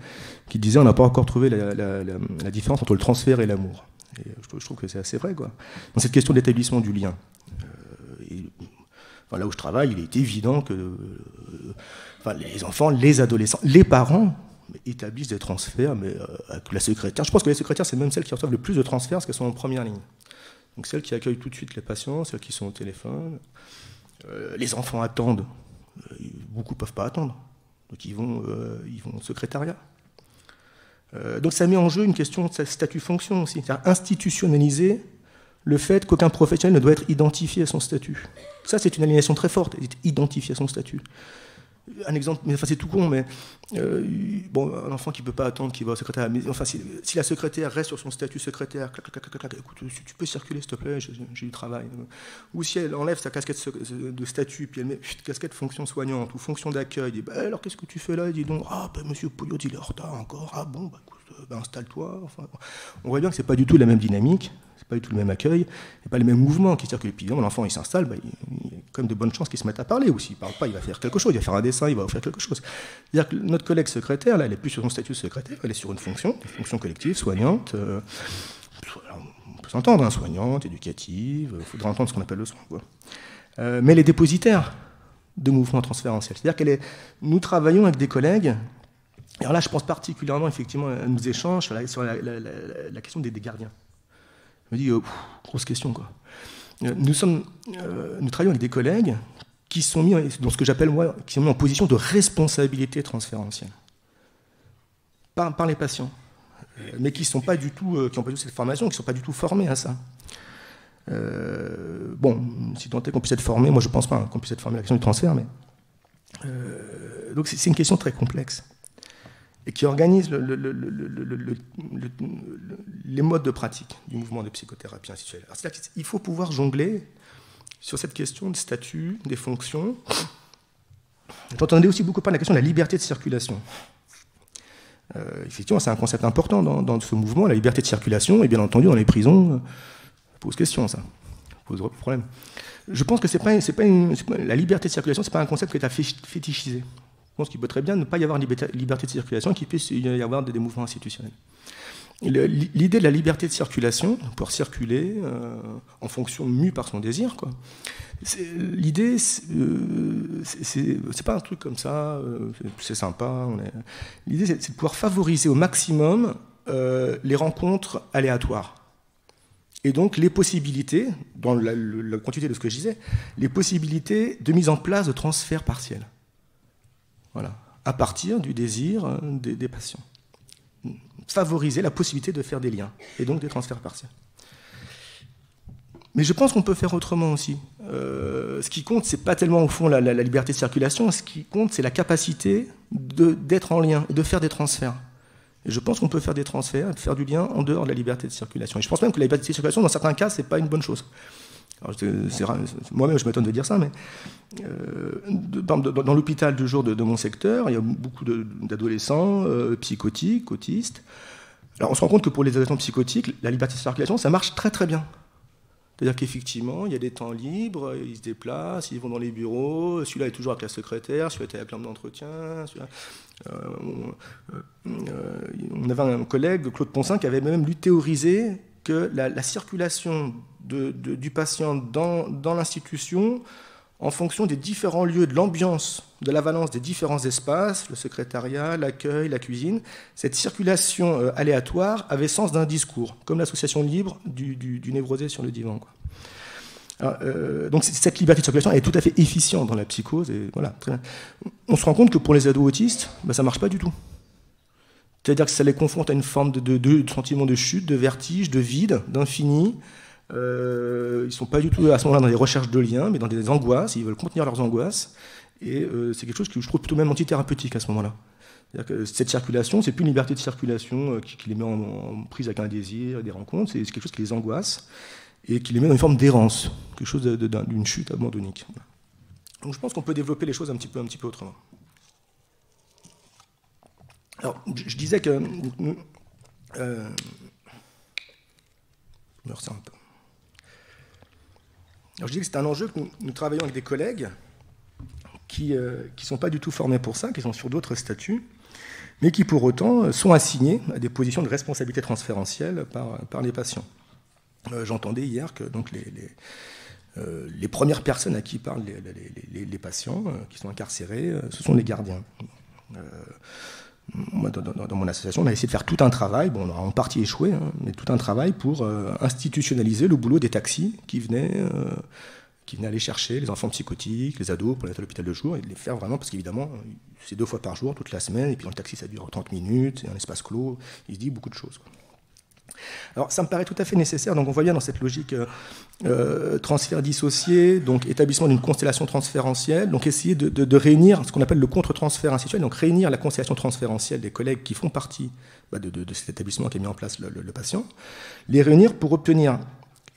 qui disait « On n'a pas encore trouvé la différence entre le transfert et l'amour ». Et je trouve que c'est assez vrai, quoi. Dans cette question d'établissement du lien. Là où je travaille, il est évident que les enfants, les adolescents, les parents établissent des transferts, mais avec la secrétaire. Je pense que les secrétaires, c'est même celles qui reçoivent le plus de transferts, parce qu'elles sont en première ligne. Donc celles qui accueillent tout de suite les patients, celles qui sont au téléphone. Les enfants attendent, beaucoup ne peuvent pas attendre, donc ils vont au secrétariat. Donc ça met en jeu une question de statut-fonction aussi, c'est-à-dire institutionnaliser le fait qu'aucun professionnel ne doit être identifié à son statut. Ça, c'est une aliénation très forte, identifié à son statut. Un exemple, mais c'est tout con, mais un enfant qui ne peut pas attendre, qui va au secrétaire, mais enfin, si la secrétaire reste sur son statut secrétaire, écoute, tu peux circuler s'il te plaît, j'ai du travail. Ou si elle enlève sa casquette de statut, puis elle met casquette fonction soignante ou fonction d'accueil, dit alors qu'est-ce que tu fais là? Il dit donc monsieur Pouillot, il est en retard encore, écoute, installe-toi. Enfin, on voit bien que c'est pas du tout la même dynamique. C'est pas du tout le même accueil, et pas les mêmes mouvements qui circulent. Puis l'enfant il s'installe, il y a quand même de bonnes chances qu'il se mette à parler, ou s'il ne parle pas, il va faire quelque chose, il va faire un dessin, il va offrir quelque chose. C'est-à-dire que notre collègue secrétaire, là, elle n'est plus sur son statut de secrétaire, elle est sur une fonction collective, soignante, on peut s'entendre, soignante, éducative, il faudra entendre ce qu'on appelle le soin, quoi. Mais elle est dépositaire de mouvements transférentiels. C'est-à-dire nous travaillons avec des collègues. Alors là, je pense particulièrement effectivement à nos échanges sur la question des gardiens. Je me dis, grosse question, quoi. Nous travaillons avec des collègues qui sont mis dans ce que j'appelle, moi, qui sont mis en position de responsabilité transférentielle par les patients, mais qui n'ont pas du tout cette formation, qui ne sont pas du tout formés à ça. Bon, si tant est qu'on puisse être formé, moi je ne pense pas qu'on puisse être formé à la question du transfert, mais donc c'est une question très complexe et qui organise les modes de pratique du mouvement de psychothérapie institutionnelle. Il faut pouvoir jongler sur cette question des statuts, des fonctions. J'entendais aussi beaucoup parler de la question de la liberté de circulation. Effectivement, c'est un concept important dans ce mouvement, la liberté de circulation, et bien entendu, dans les prisons, ça pose question, ça pose problème. Je pense que la liberté de circulation, ce n'est pas un concept qui est à fétichiser. Je pense qu'il peut très bien ne pas y avoir une liberté de circulation et qu'il puisse y avoir des mouvements institutionnels. L'idée de la liberté de circulation, pouvoir circuler en fonction mue par son désir, quoi. L'idée, c'est pas un truc comme ça, c'est sympa. L'idée, c'est de pouvoir favoriser au maximum les rencontres aléatoires. Et donc les possibilités, dans la continuité de ce que je disais, les possibilités de mise en place de transferts partiels. Voilà, à partir du désir des patients. Favoriser la possibilité de faire des liens, et donc des transferts partiels. Mais je pense qu'on peut faire autrement aussi. Ce qui compte, c'est pas tellement au fond la liberté de circulation, ce qui compte, c'est la capacité d'être en lien et de faire des transferts. Et je pense qu'on peut faire des transferts et de faire du lien en dehors de la liberté de circulation. Et je pense même que la liberté de circulation, dans certains cas, c'est pas une bonne chose. Moi-même, je m'étonne de dire ça, mais dans l'hôpital du jour de mon secteur, il y a beaucoup d'adolescents psychotiques, autistes. Alors, on se rend compte que pour les adolescents psychotiques, la liberté de circulation, ça marche très très bien. C'est-à-dire qu'effectivement, il y a des temps libres, ils se déplacent, ils vont dans les bureaux, celui-là est toujours avec la secrétaire, celui-là est avec l'homme d'entretien. On avait un collègue, Claude Poncin, qui avait même lui théorisé que la circulation du patient dans l'institution, en fonction des différents lieux, de l'ambiance, de la valence des différents espaces, le secrétariat, l'accueil, la cuisine, cette circulation aléatoire avait sens d'un discours, comme l'association libre du névrosé sur le divan, quoi. Alors, donc cette liberté de circulation est tout à fait efficiente dans la psychose. Et voilà, très bien. On se rend compte que pour les ados autistes, ça ne marche pas du tout. C'est-à-dire que ça les confronte à une forme de sentiment de chute, de vertige, de vide, d'infini. Ils ne sont pas du tout à ce moment-là dans des recherches de liens, mais dans des angoisses. Ils veulent contenir leurs angoisses. Et c'est quelque chose que je trouve plutôt même antithérapeutique à ce moment-là. C'est-à-dire que cette circulation, c'est plus une liberté de circulation qui les met en prise avec un désir, des rencontres. C'est quelque chose qui les angoisse et qui les met dans une forme d'errance, quelque chose d'une chute abandonnique. Donc je pense qu'on peut développer les choses un petit peu autrement. Alors, je disais que... je me ressens un peu. Alors, je disais que c'est un enjeu que nous travaillons avec des collègues qui ne sont pas du tout formés pour ça, qui sont sur d'autres statuts, mais qui pour autant sont assignés à des positions de responsabilité transférentielle par les patients. J'entendais hier que donc, les premières personnes à qui parlent les patients qui sont incarcérés, ce sont les gardiens. Moi, dans mon association, on a essayé de faire tout un travail, bon, on a en partie échoué, hein, mais tout un travail pour institutionnaliser le boulot des taxis qui venaient aller chercher les enfants psychotiques, les ados pour les à l'hôpital de jour, et de les faire vraiment, parce qu'évidemment, c'est 2 fois par jour, toute la semaine, et puis dans le taxi, ça dure 30 minutes, c'est un espace clos, il se dit beaucoup de choses, quoi. Alors, ça me paraît tout à fait nécessaire. Donc, on voit bien dans cette logique transfert dissocié, donc établissement d'une constellation transférentielle, donc essayer de réunir ce qu'on appelle le contre-transfert institutionnel, donc réunir la constellation transférentielle des collègues qui font partie de cet établissement qui a mis en place le patient, les réunir pour obtenir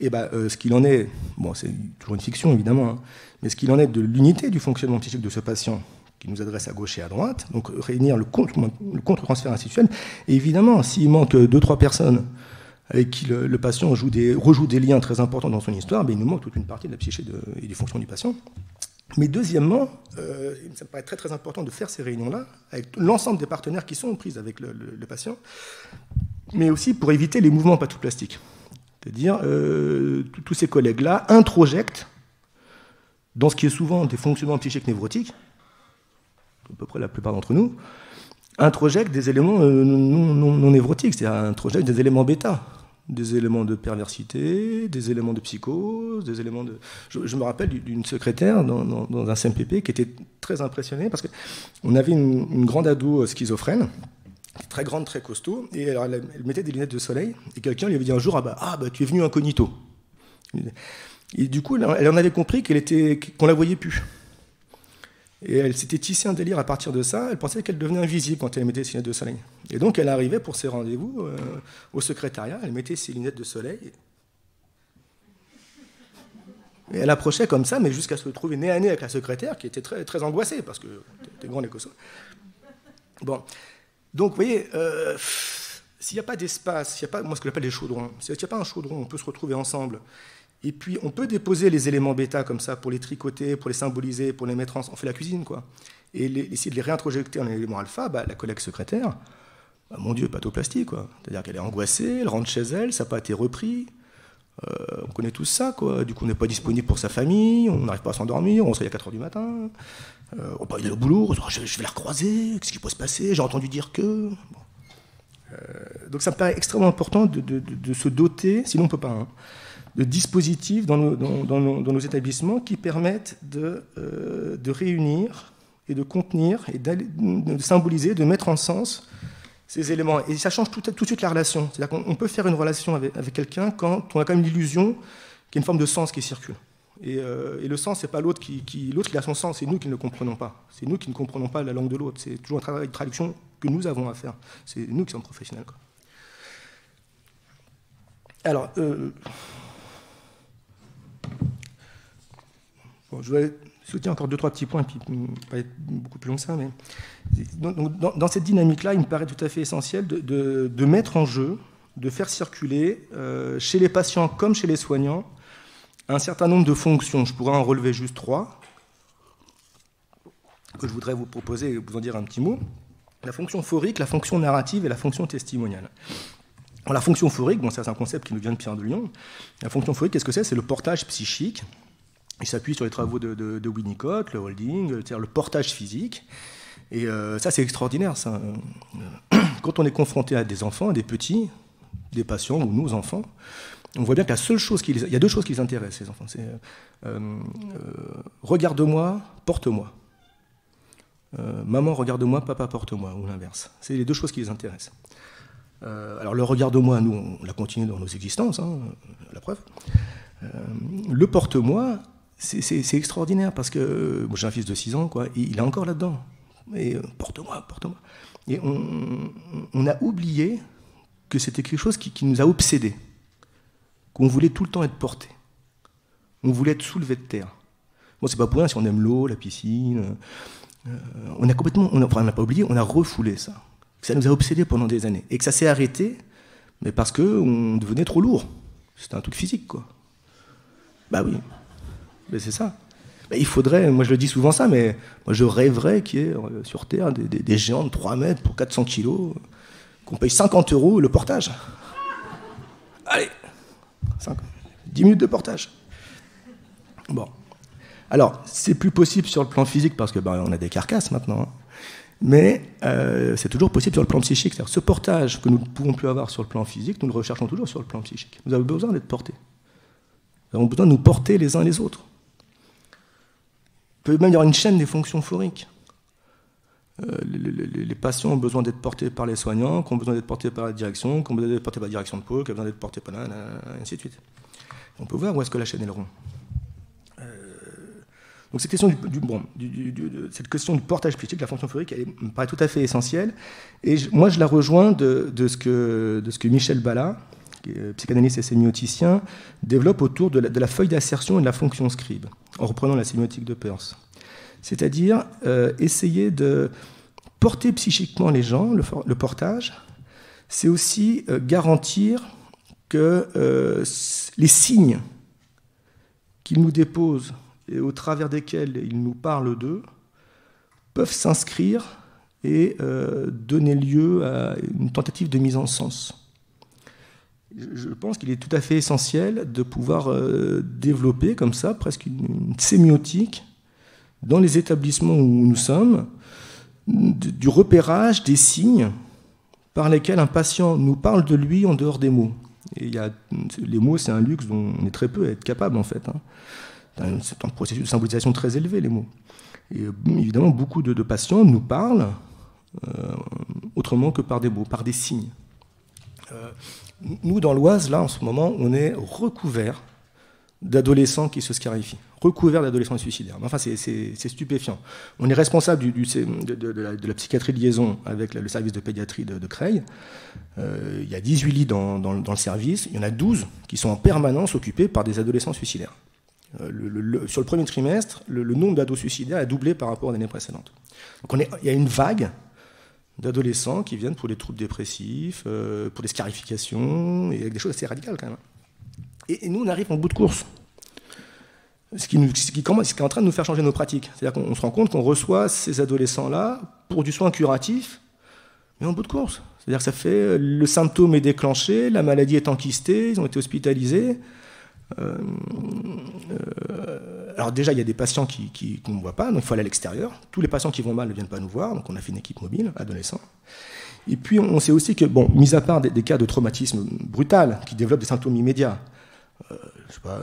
ce qu'il en est, bon, c'est toujours une fiction évidemment, hein, mais ce qu'il en est de l'unité du fonctionnement psychique de ce patient qui nous adresse à gauche et à droite, donc réunir le contre-transfert institutionnel. Et évidemment, s'il manque 2-3 personnes avec qui le patient rejoue des liens très importants dans son histoire, il nous manque toute une partie de la psyché et des fonctions du patient. Mais deuxièmement, ça me paraît très très important de faire ces réunions-là avec l'ensemble des partenaires qui sont prises avec le patient, mais aussi pour éviter les mouvements pathoplastiques. C'est-à-dire, tous ces collègues-là introjectent, dans ce qui est souvent des fonctionnements psychiques névrotiques, à peu près la plupart d'entre nous, introjectent des éléments non névrotiques, c'est-à-dire introjectent des éléments bêta, des éléments de perversité, des éléments de psychose, des éléments de... Je me rappelle d'une secrétaire dans un CMPP qui était très impressionnée parce qu'on avait une grande ado schizophrène, très grande, très costaud, et alors elle mettait des lunettes de soleil, et quelqu'un lui avait dit un jour « Ah bah tu es venu incognito ». Et du coup, elle en avait compris qu'on la voyait plus. Et elle s'était tissé un délire à partir de ça. Elle pensait qu'elle devenait invisible quand elle mettait ses lunettes de soleil. Et donc, elle arrivait pour ses rendez-vous au secrétariat. Elle mettait ses lunettes de soleil. Et elle approchait comme ça, mais jusqu'à se retrouver nez à nez avec la secrétaire, qui était très, très angoissée, parce que c'était grand l'écossais. Bon. Donc, vous voyez, s'il n'y a pas d'espace, s'il n'y a pas, moi, ce que j'appelle les chaudrons, s'il n'y a pas un chaudron, on peut se retrouver ensemble. Et puis, on peut déposer les éléments bêta comme ça pour les tricoter, pour les symboliser, pour les mettre en... On fait la cuisine, quoi. Et essayer de les réintrojecter en éléments alpha, la collègue secrétaire, mon Dieu, pathoplastie, quoi. C'est-à-dire qu'elle est angoissée, elle rentre chez elle, ça n'a pas été repris. On connaît tous ça, quoi. Du coup, on n'est pas disponible pour sa famille, on n'arrive pas à s'endormir, on se réveille à 4 h du matin. On peut aller au boulot, je vais la recroiser, qu'est-ce qui peut se passer, j'ai entendu dire que... Bon. Donc ça me paraît extrêmement important de se doter, sinon on ne peut pas, hein, de dispositifs dans nos établissements qui permettent de réunir et de contenir et de symboliser, de mettre en sens ces éléments. Et ça change tout de suite la relation. C'est-à-dire qu'on peut faire une relation avec quelqu'un quand on a quand même l'illusion qu'il y a une forme de sens qui circule. Et le sens, c'est pas l'autre l'autre qui a son sens, c'est nous qui ne le comprenons pas. C'est nous qui ne comprenons pas la langue de l'autre. C'est toujours un travail de traduction que nous avons à faire. C'est nous qui sommes professionnels, quoi. Alors, bon, je vais soutenir encore 2-3 petits points, et puis pas être beaucoup plus long que ça, mais dans cette dynamique-là, il me paraît tout à fait essentiel de mettre en jeu, de faire circuler, chez les patients comme chez les soignants, un certain nombre de fonctions. Je pourrais en relever juste 3, que je voudrais vous proposer et vous en dire un petit mot. La fonction phorique, la fonction narrative et la fonction testimoniale. Alors, la fonction phorique, bon, ça c'est un concept qui nous vient de Pierre de Lyon. La fonction phorique, qu'est-ce que c'est? C'est le portage psychique. Il s'appuie sur les travaux de Winnicott, le holding, c'est-à-dire le portage physique. Et ça, c'est extraordinaire, ça. Quand on est confronté à des enfants, à des petits, des patients ou nos enfants, on voit bien que la seule chose il y a 2 choses qui les intéressent, ces enfants. C'est regarde-moi, porte-moi. Maman, regarde-moi, papa, porte-moi, ou l'inverse. C'est les 2 choses qui les intéressent. Alors, le regarde-moi, nous, on l'a continué dans nos existences, hein, la preuve. Le porte-moi, c'est extraordinaire parce que moi, j'ai un fils de 6 ans, quoi, et il est encore là-dedans. Et porte-moi, porte-moi. Et on a oublié que c'était quelque chose qui nous a obsédés, qu'on voulait tout le temps être porté. On voulait être soulevé de terre. Bon, c'est pas pour rien si on aime l'eau, la piscine. On a complètement, on n'a pas oublié, on a refoulé ça. Ça nous a obsédés pendant des années. Et que ça s'est arrêté, mais parce qu'on devenait trop lourd. C'était un truc physique, quoi. Bah oui, mais c'est ça. Bah, il faudrait, moi je le dis souvent ça, mais moi je rêverais qu'il y ait sur Terre des géants de 3 mètres pour 400 kilos, qu'on paye 50 € le portage. Allez, 10 minutes de portage. Bon. Alors, c'est plus possible sur le plan physique parce que on a des carcasses maintenant, hein. Mais c'est toujours possible sur le plan psychique. C'est-à-dire ce portage que nous ne pouvons plus avoir sur le plan physique, nous le recherchons toujours sur le plan psychique. Nous avons besoin d'être portés. Nous avons besoin de nous porter les uns les autres. Il peut même y avoir une chaîne des fonctions phoriques. Les patients ont besoin d'être portés par les soignants, qui ont besoin d'être portés par la direction, qui ont besoin d'être portés par la direction de pôle, qui ont besoin d'être portés par là, et ainsi de suite. On peut voir où est-ce que la chaîne est le rond. Donc cette question cette question du portage psychique, de la fonction phorique, elle me paraît tout à fait essentielle. Et moi, je la rejoins de ce que Michel Balla, qui est psychanalyste et sémioticien, développe autour de la feuille d'assertion et de la fonction scribe, en reprenant la sémiotique de Peirce. C'est-à-dire essayer de porter psychiquement les gens, le portage, c'est aussi garantir que les signes qu'ils nous déposent et au travers desquels ils nous parlent d'eux, peuvent s'inscrire et donner lieu à une tentative de mise en sens. Je pense qu'il est tout à fait essentiel de pouvoir développer comme ça presque une sémiotique dans les établissements où nous sommes, du repérage des signes par lesquels un patient nous parle de lui en dehors des mots. Et les mots, c'est un luxe dont on est très peu à être capable, en fait, hein. C'est un processus de symbolisation très élevé, les mots. Et évidemment, beaucoup de patients nous parlent autrement que par des mots, par des signes. Nous, dans l'Oise, là, en ce moment, on est recouverts d'adolescents qui se scarifient, recouverts d'adolescents suicidaires. Enfin, c'est stupéfiant. On est responsable de la psychiatrie de liaison avec le service de pédiatrie de Creil. Il y a 18 lits dans le service. Il y en a 12 qui sont en permanence occupés par des adolescents suicidaires. Sur le premier trimestre, le nombre d'ados suicidaires a doublé par rapport à l'année précédente. Donc il y a une vague d'adolescents qui viennent pour des troubles dépressifs, pour des scarifications, et avec des choses assez radicales quand même. Et nous, on arrive en bout de course. Ce qui est en train de nous faire changer nos pratiques. C'est-à-dire qu'on se rend compte qu'on reçoit ces adolescents-là pour du soin curatif, mais en bout de course. C'est-à-dire que ça fait, le symptôme est déclenché, la maladie est enquistée, ils ont été hospitalisés. Alors déjà, il y a des patients qu'on ne voit pas, donc il faut aller à l'extérieur. Tous les patients qui vont mal ne viennent pas nous voir, donc on a fait une équipe mobile, adolescents. Et puis on sait aussi que, bon, mis à part des cas de traumatisme brutal qui développent des symptômes immédiats, je sais pas,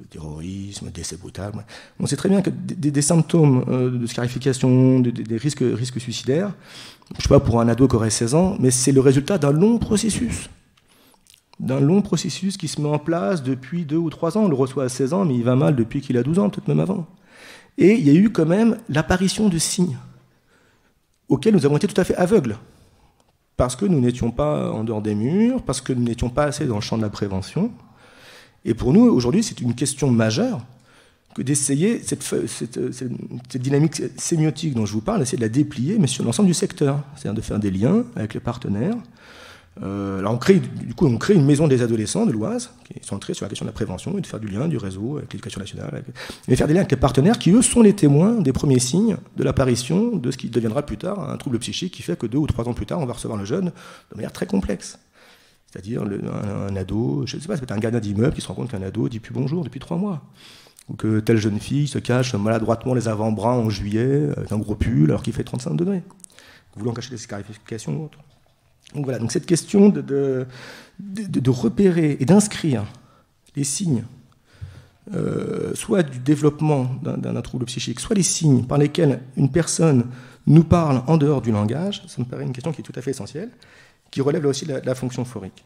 terrorisme, décès brutal, on sait très bien que des symptômes de scarification, des risques suicidaires, je sais pas, pour un ado qui aurait 16 ans, mais c'est le résultat d'un long processus. D'un long processus qui se met en place depuis 2 ou 3 ans. On le reçoit à 16 ans, mais il va mal depuis qu'il a 12 ans, peut-être même avant. Et il y a eu quand même l'apparition de signes auxquels nous avons été tout à fait aveugles. Parce que nous n'étions pas en dehors des murs, parce que nous n'étions pas assez dans le champ de la prévention. Et pour nous, aujourd'hui, c'est une question majeure que d'essayer cette dynamique sémiotique dont je vous parle, d'essayer de la déplier, mais sur l'ensemble du secteur. C'est-à-dire de faire des liens avec les partenaires. Là, on crée une maison des adolescents de l'Oise, qui est centrée sur la question de la prévention, et de faire du lien, du réseau avec l'éducation nationale, et faire des liens avec les partenaires qui, eux, sont les témoins des premiers signes de l'apparition de ce qui deviendra plus tard un trouble psychique qui fait que 2 ou 3 ans plus tard, on va recevoir le jeune de manière très complexe. C'est-à-dire un ado, je ne sais pas, c'est peut-être un gardien d'immeuble qui se rend compte qu'un ado dit plus bonjour depuis 3 mois. Ou que telle jeune fille se cache maladroitement les avant-bras en juillet avec un gros pull alors qu'il fait 35 degrés, voulant cacher des scarifications ou autre. Donc voilà, donc cette question de repérer et d'inscrire les signes, soit du développement d'un trouble psychique, soit les signes par lesquels une personne nous parle en dehors du langage, ça me paraît une question qui est tout à fait essentielle, qui relève là aussi de la fonction phorique.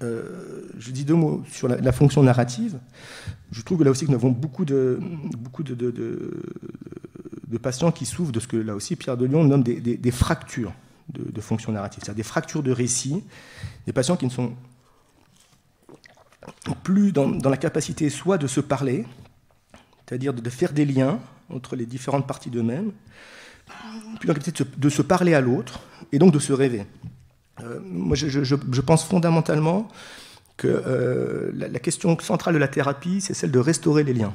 Je dis 2 mots sur la fonction narrative. Je trouve que là aussi que nous avons beaucoup de patients qui souffrent de ce que là aussi Pierre de Lion nomme des fractures de fonction narrative, c'est-à-dire des fractures de récit, des patients qui ne sont plus dans la capacité soit de se parler, c'est-à-dire de faire des liens entre les différentes parties d'eux-mêmes, puis dans la capacité de se parler à l'autre, et donc de se rêver. Moi, je pense fondamentalement que la question centrale de la thérapie, c'est celle de restaurer les liens.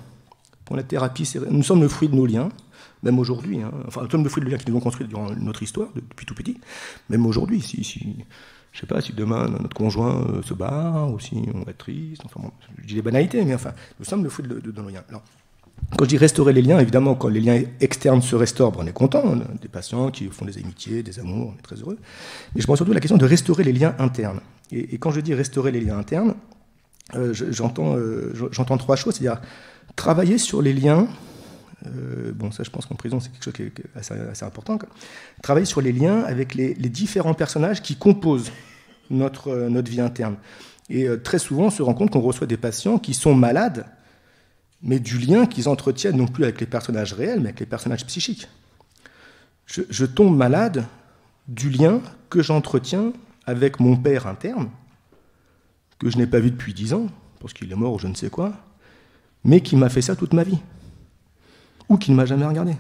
Pour la thérapie, nous sommes le fruit de nos liens, même aujourd'hui. Enfin, nous sommes le fruit de nos liens qui nous ont construits durant notre histoire, depuis tout petit. Même aujourd'hui, je ne sais pas, si demain notre conjoint se barre, ou si on va être triste, enfin, bon, je dis des banalités, mais enfin, nous sommes le fruit de nos liens. Alors, quand je dis restaurer les liens, évidemment, quand les liens externes se restaurent, on est content. On a des patients qui font des amitiés, des amours, on est très heureux. Mais je pense surtout à la question de restaurer les liens internes. Et quand je dis restaurer les liens internes, j'entends 3 choses, c'est-à-dire travailler sur les liens. Bon, ça, je pense qu'en prison, c'est quelque chose qui est assez important. Travailler sur les liens avec les différents personnages qui composent notre vie interne. Et très souvent, on se rend compte qu'on reçoit des patients qui sont malades, mais du lien qu'ils entretiennent non plus avec les personnages réels, mais avec les personnages psychiques. Je tombe malade du lien que j'entretiens avec mon père interne, que je n'ai pas vu depuis 10 ans, parce qu'il est mort ou je ne sais quoi, mais qui m'a fait ça toute ma vie, ou qui ne m'a jamais regardé.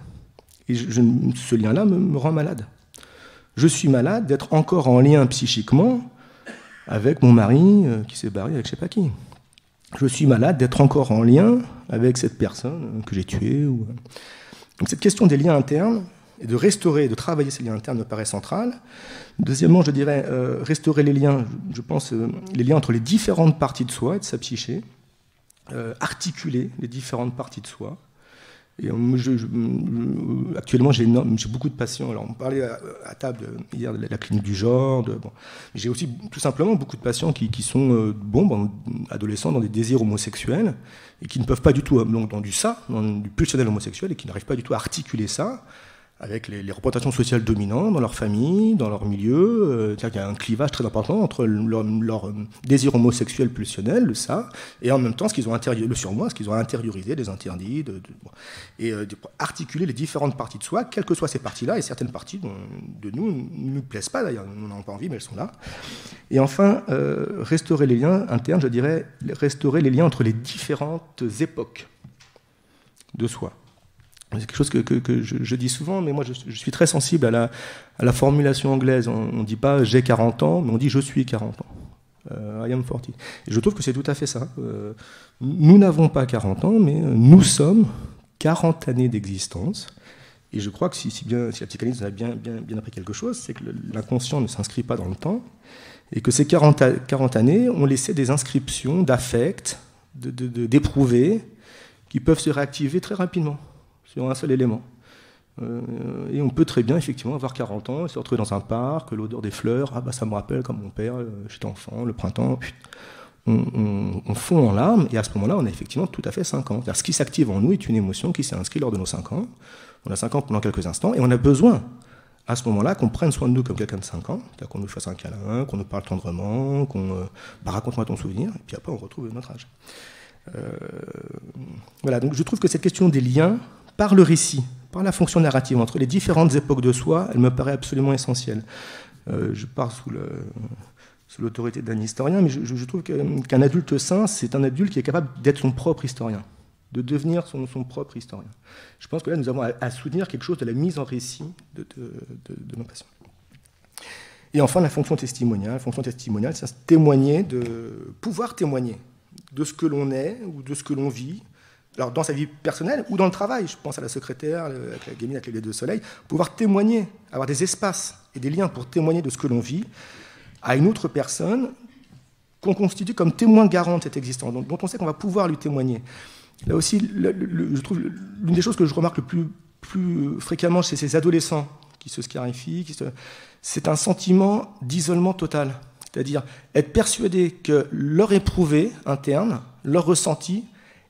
Et ce lien-là me rend malade. Je suis malade d'être encore en lien psychiquement avec mon mari qui s'est barré avec je ne sais pas qui. Je suis malade d'être encore en lien avec cette personne que j'ai tuée. Donc cette question des liens internes, et de restaurer, de travailler ces liens internes me paraît centrale. Deuxièmement, je dirais restaurer les liens, je pense, les liens entre les différentes parties de soi et de sa psyché, articuler les différentes parties de soi. Et actuellement, j'ai beaucoup de patients. Alors, on parlait à table hier de la clinique du genre. J'ai aussi tout simplement beaucoup de patients qui sont adolescents dans des désirs homosexuels et qui ne peuvent pas du tout, dans du pulsionnel homosexuel, et qui n'arrivent pas du tout à articuler ça avec les représentations sociales dominantes dans leur famille, dans leur milieu. Il y a un clivage très important entre leur désir homosexuel pulsionnel, ça, et en même temps le surmoi, ce qu'ils ont intériorisé, des interdits, et articuler les différentes parties de soi, quelles que soient ces parties-là, et certaines parties de nous ne nous plaisent pas d'ailleurs, nous n'en avons pas envie, mais elles sont là. Et enfin, restaurer les liens internes, je dirais, restaurer les liens entre les différentes époques de soi. C'est quelque chose que je dis souvent, mais moi je suis très sensible à la formulation anglaise. On ne dit pas « j'ai 40 ans », mais on dit « je suis 40 ans ». I am 40. Et je trouve que c'est tout à fait ça. Nous n'avons pas 40 ans, mais nous sommes 40 années d'existence. Et je crois que si la psychanalyse a bien appris quelque chose, c'est que l'inconscient ne s'inscrit pas dans le temps, et que ces 40 années ont laissé des inscriptions d'affects, d'éprouvés, qui peuvent se réactiver très rapidement sur un seul élément. Et on peut très bien, effectivement, avoir 40 ans, se retrouver dans un parc, l'odeur des fleurs, ça me rappelle comme mon père, j'étais enfant, le printemps, on fond en larmes, et à ce moment-là, on a effectivement tout à fait 5 ans. Ce qui s'active en nous est une émotion qui s'est inscrite lors de nos 5 ans. On a 5 ans pendant quelques instants, et on a besoin, à ce moment-là, qu'on prenne soin de nous comme quelqu'un de 5 ans, c'est-à-dire qu'on nous fasse un câlin, qu'on nous parle tendrement, qu'on raconte-moi ton souvenir, et puis après on retrouve notre âge. Voilà, donc je trouve que cette question des liens, par le récit, par la fonction narrative entre les différentes époques de soi, elle me paraît absolument essentielle. Je pars sous l'autorité d'un historien, mais je trouve qu'un adulte sain, c'est un adulte qui est capable d'être son propre historien, de devenir son propre historien. Je pense que là, nous avons à soutenir quelque chose de la mise en récit de nos patients. Et enfin, la fonction testimoniale. La fonction testimoniale, c'est pouvoir témoigner de ce que l'on est ou de ce que l'on vit, alors dans sa vie personnelle ou dans le travail. Je pense à la secrétaire, avec la gamine avec les deux soleils, pouvoir témoigner, avoir des espaces et des liens pour témoigner de ce que l'on vit à une autre personne qu'on constitue comme témoin garant de cette existence, dont on sait qu'on va pouvoir lui témoigner. Là aussi, je trouve l'une des choses que je remarque le plus fréquemment chez ces adolescents qui se scarifient, c'est un sentiment d'isolement total. C'est-à-dire être persuadé que leur éprouvé interne, leur ressenti,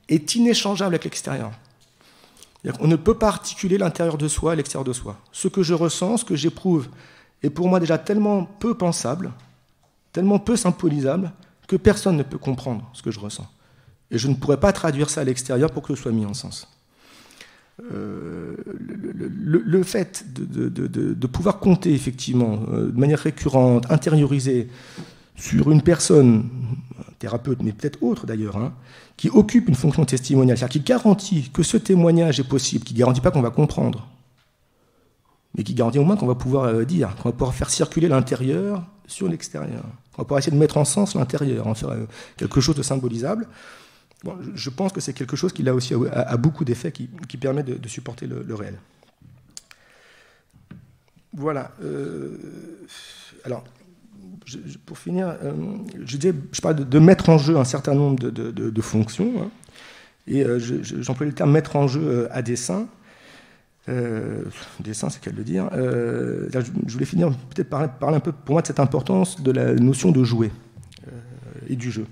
est inéchangeable avec l'extérieur. On ne peut pas articuler l'intérieur de soi à l'extérieur de soi. Ce que je ressens, ce que j'éprouve, est pour moi déjà tellement peu pensable, tellement peu symbolisable, que personne ne peut comprendre ce que je ressens. Et je ne pourrais pas traduire ça à l'extérieur pour que ce soit mis en sens. Le fait de pouvoir compter effectivement de manière récurrente, intériorisée, sur une personne, un thérapeute, mais peut-être autre d'ailleurs, qui occupe une fonction testimoniale, c'est-à-dire qui garantit que ce témoignage est possible, qui ne garantit pas qu'on va comprendre, mais qui garantit au moins qu'on va pouvoir dire, qu'on va pouvoir faire circuler l'intérieur sur l'extérieur, qu'on va pouvoir essayer de mettre en sens l'intérieur, en faire quelque chose de symbolisable. Bon, je pense que c'est quelque chose qui, là aussi, a beaucoup d'effets qui permet de supporter le réel. Voilà. Alors, pour finir, je parle de mettre en jeu un certain nombre de fonctions, et j'emploie le terme mettre en jeu à dessein. Dessein, c'est qu'à le dire. Je voulais finir peut-être par parler un peu, pour moi, de cette importance de la notion de jouer et du jeu.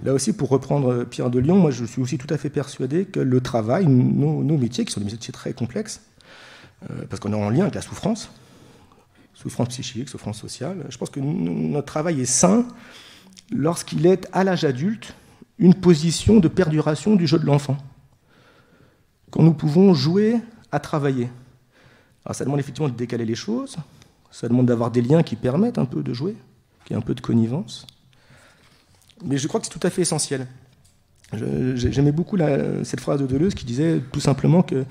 Là aussi, pour reprendre Pierre de Lion, moi je suis aussi tout à fait persuadé que le travail, nos métiers, qui sont des métiers très complexes, parce qu'on est en lien avec la souffrance psychique, souffrance sociale, je pense que notre travail est sain lorsqu'il est, à l'âge adulte, une position de perduration du jeu de l'enfant. Quand nous pouvons jouer à travailler. Alors ça demande effectivement de décaler les choses, ça demande d'avoir des liens qui permettent un peu de jouer, qu'il y ait un peu de connivence. Mais je crois que c'est tout à fait essentiel. J'aimais beaucoup cette phrase de Deleuze qui disait tout simplement que,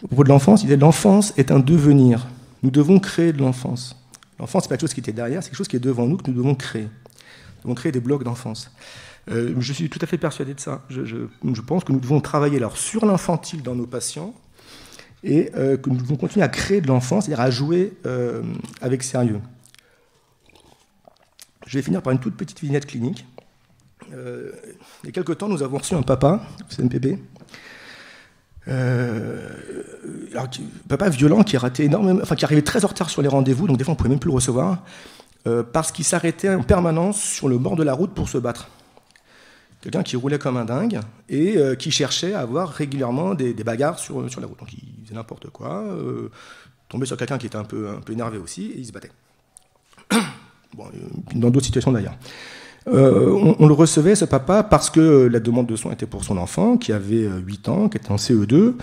au propos de l'enfance, il disait « L'enfance est un devenir. Nous devons créer de l'enfance. » L'enfance, ce n'est pas quelque chose qui était derrière, c'est quelque chose qui est devant nous, que nous devons créer. Nous devons créer des blocs d'enfance. Je suis tout à fait persuadé de ça. Je pense que nous devons travailler alors sur l'infantile dans nos patients et que nous devons continuer à créer de l'enfance, c'est-à-dire à jouer avec sérieux. Je vais finir par une toute petite vignette clinique. Il y a quelque temps, nous avons reçu un papa, CNPP, papa violent qui ratait énormément, qui arrivait très en retard sur les rendez-vous, donc des fois on ne pouvait même plus le recevoir, parce qu'il s'arrêtait en permanence sur le bord de la route pour se battre. Quelqu'un qui roulait comme un dingue et qui cherchait à avoir régulièrement des bagarres sur la route. Donc il faisaient n'importe quoi, tombaient sur quelqu'un qui était un peu énervé aussi, et ils se battaient. Bon, dans d'autres situations d'ailleurs. On le recevait, ce papa, parce que la demande de soins était pour son enfant, qui avait 8 ans, qui était en CE2,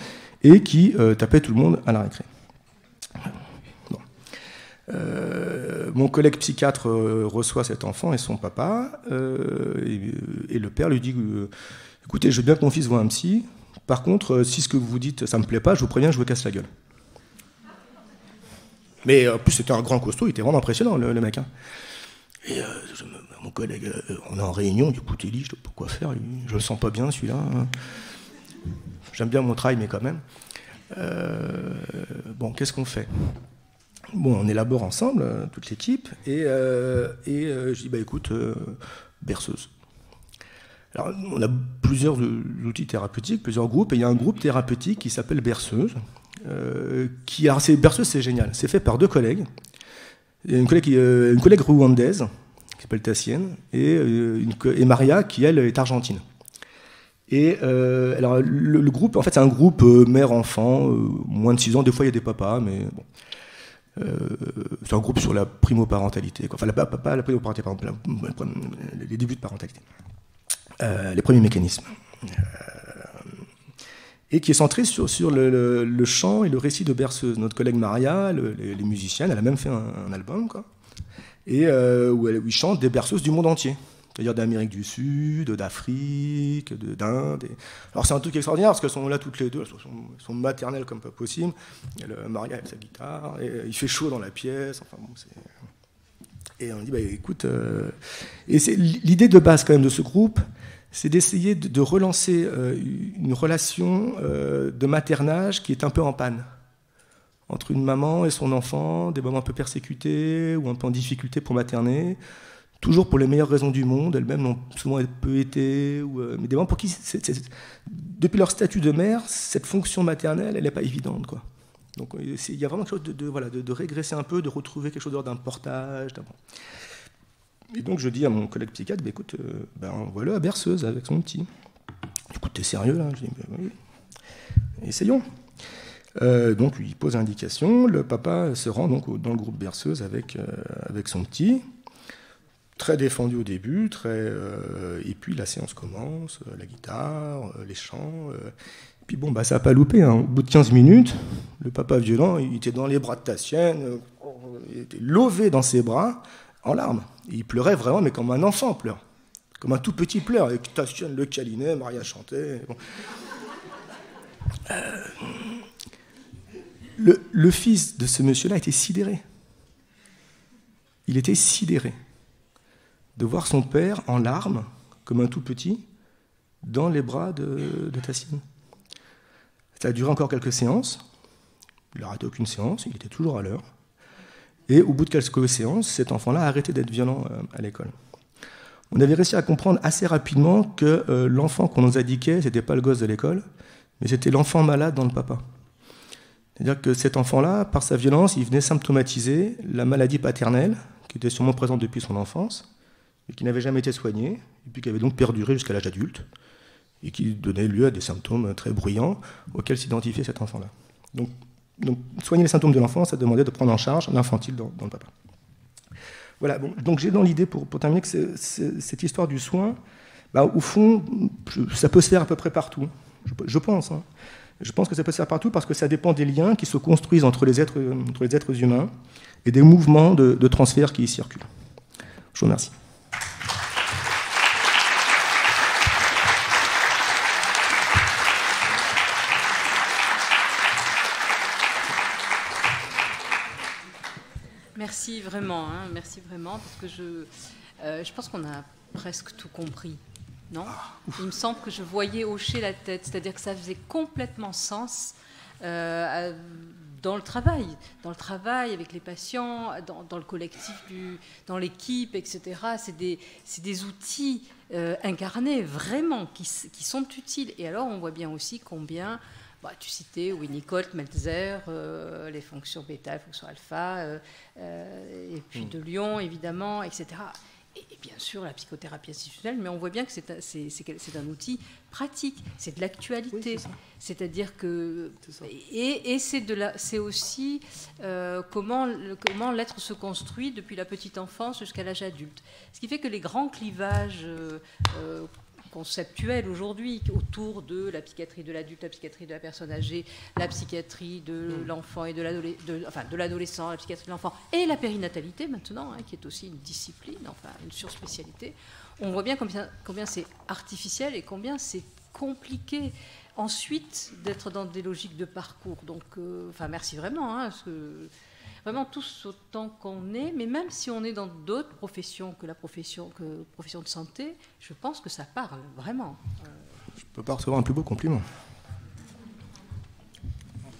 et qui tapait tout le monde à la récré. Bon. Mon collègue psychiatre reçoit cet enfant et son papa, et le père lui dit écoutez, je veux bien que mon fils voie un psy, par contre, si ce que vous dites, ça me plaît pas, je vous préviens, je vous casse la gueule. Mais en plus, c'était un grand costaud, il était vraiment impressionnant, le mec. Hein. Et mon collègue, on est en réunion, du coup, Téli, je ne sais pas quoi faire, je le sens pas bien, celui-là. Hein. J'aime bien mon travail, mais quand même. Bon, qu'est-ce qu'on fait? Bon, on élabore ensemble, toute l'équipe, et je dis, bah écoute, berceuse. Alors, on a plusieurs outils thérapeutiques, plusieurs groupes, et il y a un groupe thérapeutique qui s'appelle Berceuse, Berceuse, c'est génial. C'est fait par 2 collègues. Une collègue rwandaise, qui s'appelle Tassienne, et Maria, qui, elle, est argentine. Et alors, le groupe, en fait, c'est un groupe mère-enfant, moins de 6 ans, des fois il y a des papas, mais bon. C'est un groupe sur la primoparentalité, quoi. Enfin, pas la primoparentalité, pardon, les débuts de parentalité. Les premiers mécanismes. Et qui est centré sur le chant et le récit de Berceuse. Notre collègue Maria, les musiciennes, elle a même fait un album, quoi, et où il chante des berceuses du monde entier, c'est-à-dire d'Amérique du Sud, d'Afrique, d'Inde. Alors c'est un truc extraordinaire, parce qu'elles sont là toutes les deux, elles sont maternelles comme pas possible. Maria avec sa guitare, et il fait chaud dans la pièce, enfin bon, et on dit, bah écoute... Et c'est l'idée de base, quand même, de ce groupe, c'est d'essayer de relancer une relation de maternage qui est un peu en panne entre une maman et son enfant, des mamans un peu persécutées ou un peu en difficulté pour materner, toujours pour les meilleures raisons du monde, elles-mêmes l'ont souvent peu été, mais des mamans pour qui, depuis leur statut de mère, cette fonction maternelle, elle n'est pas évidente, quoi. Donc il y a vraiment quelque chose de régresser un peu, de retrouver quelque chose d'ordre d'un portage. Et donc je dis à mon collègue psychiatre, bah, écoute, envoie-le à Berceuse avec son petit. Écoute, t'es sérieux là? Je dis, bah, oui. Essayons. Donc il pose l'indication, le papa se rend donc dans le groupe Berceuse avec son petit, très défendu au début, et puis la séance commence, la guitare, les chants, et puis bon, bah, ça n'a pas loupé, hein. Au bout de 15 minutes, le papa violent, il était dans les bras de Tassienne, il était lové dans ses bras, en larmes. Il pleurait vraiment, mais comme un enfant pleure. Comme un tout petit pleure. Et Tassienne le câlinait, Maria chantait. Bon. Le fils de ce monsieur-là était sidéré. Il était sidéré de voir son père en larmes, comme un tout petit, dans les bras de Tassienne. Ça a duré encore quelques séances. Il n'a raté aucune séance, il était toujours à l'heure. Et au bout de quelques séances, cet enfant-là a arrêté d'être violent à l'école. On avait réussi à comprendre assez rapidement que l'enfant qu'on nous indiquait, ce n'était pas le gosse de l'école, mais c'était l'enfant malade dans le papa. C'est-à-dire que cet enfant-là, par sa violence, il venait symptomatiser la maladie paternelle, qui était sûrement présente depuis son enfance, et qui n'avait jamais été soignée, et puis qui avait donc perduré jusqu'à l'âge adulte, et qui donnait lieu à des symptômes très bruyants auxquels s'identifiait cet enfant-là. Donc, soigner les symptômes de l'enfant, ça demandait de prendre en charge l'infantile dans le papa. Voilà, bon, donc j'ai dans l'idée, pour terminer, que cette histoire du soin, bah, au fond, ça peut se faire à peu près partout, je pense. Hein. Je pense que ça peut se faire partout parce que ça dépend des liens qui se construisent entre les êtres humains et des mouvements de transfert qui y circulent. Je vous remercie. Merci vraiment, parce que je pense qu'on a presque tout compris, non? Il me semble que je voyais hocher la tête, c'est-à-dire que ça faisait complètement sens dans le travail avec les patients, dans le collectif, dans l'équipe, etc. C'est des outils incarnés vraiment qui sont utiles. Et alors on voit bien aussi combien... tu citais Winnicott, Meltzer, les fonctions bêta, les fonctions alpha, et puis de Lyon, évidemment, etc. Et bien sûr la psychothérapie institutionnelle, mais on voit bien que c'est un outil pratique, c'est de l'actualité. Oui, c'est-à-dire que... Et c'est aussi comment l'être se construit depuis la petite enfance jusqu'à l'âge adulte. Ce qui fait que les grands clivages conceptuels aujourd'hui autour de la psychiatrie de l'adulte, la psychiatrie de la personne âgée, la psychiatrie de l'enfant et de l'adolescent, la psychiatrie de l'enfant et la périnatalité maintenant, hein, qui est aussi une discipline, enfin une surspécialité. On voit bien combien c'est artificiel et combien c'est compliqué ensuite d'être dans des logiques de parcours. Donc, merci vraiment, hein, parce que vraiment tous autant qu'on est, mais même si on est dans d'autres professions que profession de santé, je pense que ça parle vraiment. Je ne peux pas recevoir un plus beau compliment.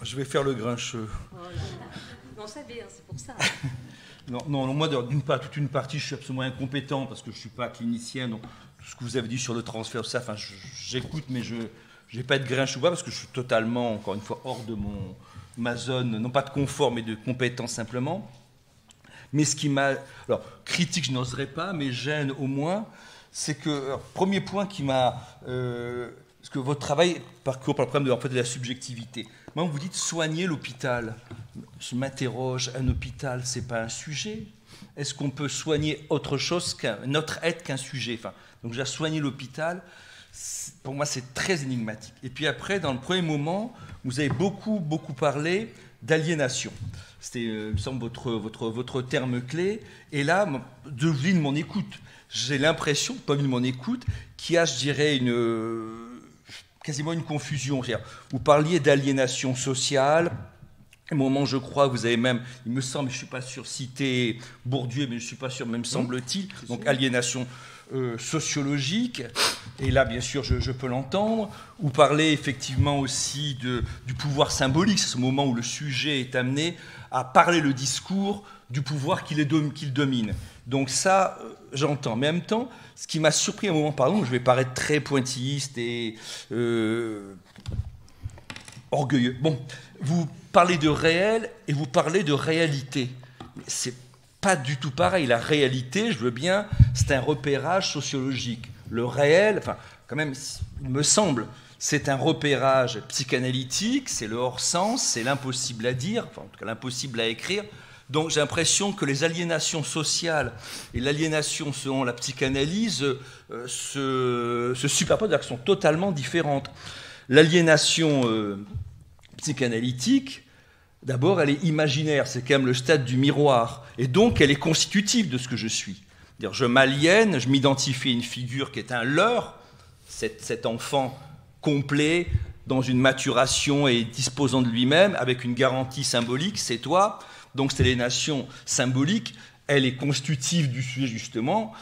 Je vais faire le grincheux. Oh là là. Non, ça vient, c'est pour ça. Non, moi, toute une partie, je suis absolument incompétent parce que je ne suis pas clinicien. Donc, tout ce que vous avez dit sur le transfert, ça, j'écoute, mais je ne vais pas être grincheux parce que je suis totalement, encore une fois, hors de ma zone, non pas de confort, mais de compétence simplement. Mais ce qui m'a... Alors, critique, je n'oserais pas, mais gêne au moins, c'est que... Alors, premier point qui m'a... parce que votre travail parcourt par le problème de la subjectivité. Moi, vous dites soigner l'hôpital. Je m'interroge, un hôpital, c'est pas un sujet. Est-ce qu'on peut soigner autre chose notre être qu'un sujet? Donc, déjà, soigner l'hôpital, pour moi, c'est très énigmatique. Et puis après, dans le premier moment, vous avez beaucoup parlé d'aliénation. C'était, il me semble, votre terme clé. Et là, de mon écoute, j'ai l'impression, pas de mon écoute, qu'il y a, je dirais, quasiment une confusion. Vous parliez d'aliénation sociale. À un moment, je crois, vous avez même, il me semble, je ne suis pas sûr, cité Bourdieu, mais je ne suis pas sûr, même semble-t-il, donc aliénation sociologique, et là, bien sûr, je peux l'entendre, ou parler effectivement aussi du pouvoir symbolique, c'est ce moment où le sujet est amené à parler le discours du pouvoir qu'il domine. Donc ça, j'entends. Mais en même temps, ce qui m'a surpris à un moment, pardon, je vais paraître très pointilliste et orgueilleux. Bon, vous parlez de réel et vous parlez de réalité. C'est pas du tout pareil. La réalité, je veux bien, c'est un repérage sociologique. Le réel, quand même, il me semble, c'est un repérage psychanalytique, c'est le hors-sens, c'est l'impossible à dire, en tout cas l'impossible à écrire. Donc j'ai l'impression que les aliénations sociales et l'aliénation selon la psychanalyse se superposent, c'est-à-dire qu'elles sont totalement différentes. L'aliénation psychanalytique, d'abord, elle est imaginaire, c'est quand même le stade du miroir, et donc elle est constitutive de ce que je suis. C'est-à-dire, je m'aliène, je m'identifie à une figure qui est un leurre, cet enfant complet, dans une maturation et disposant de lui-même, avec une garantie symbolique, c'est toi. Donc cette aliénation symbolique, elle est constitutive du sujet, justement,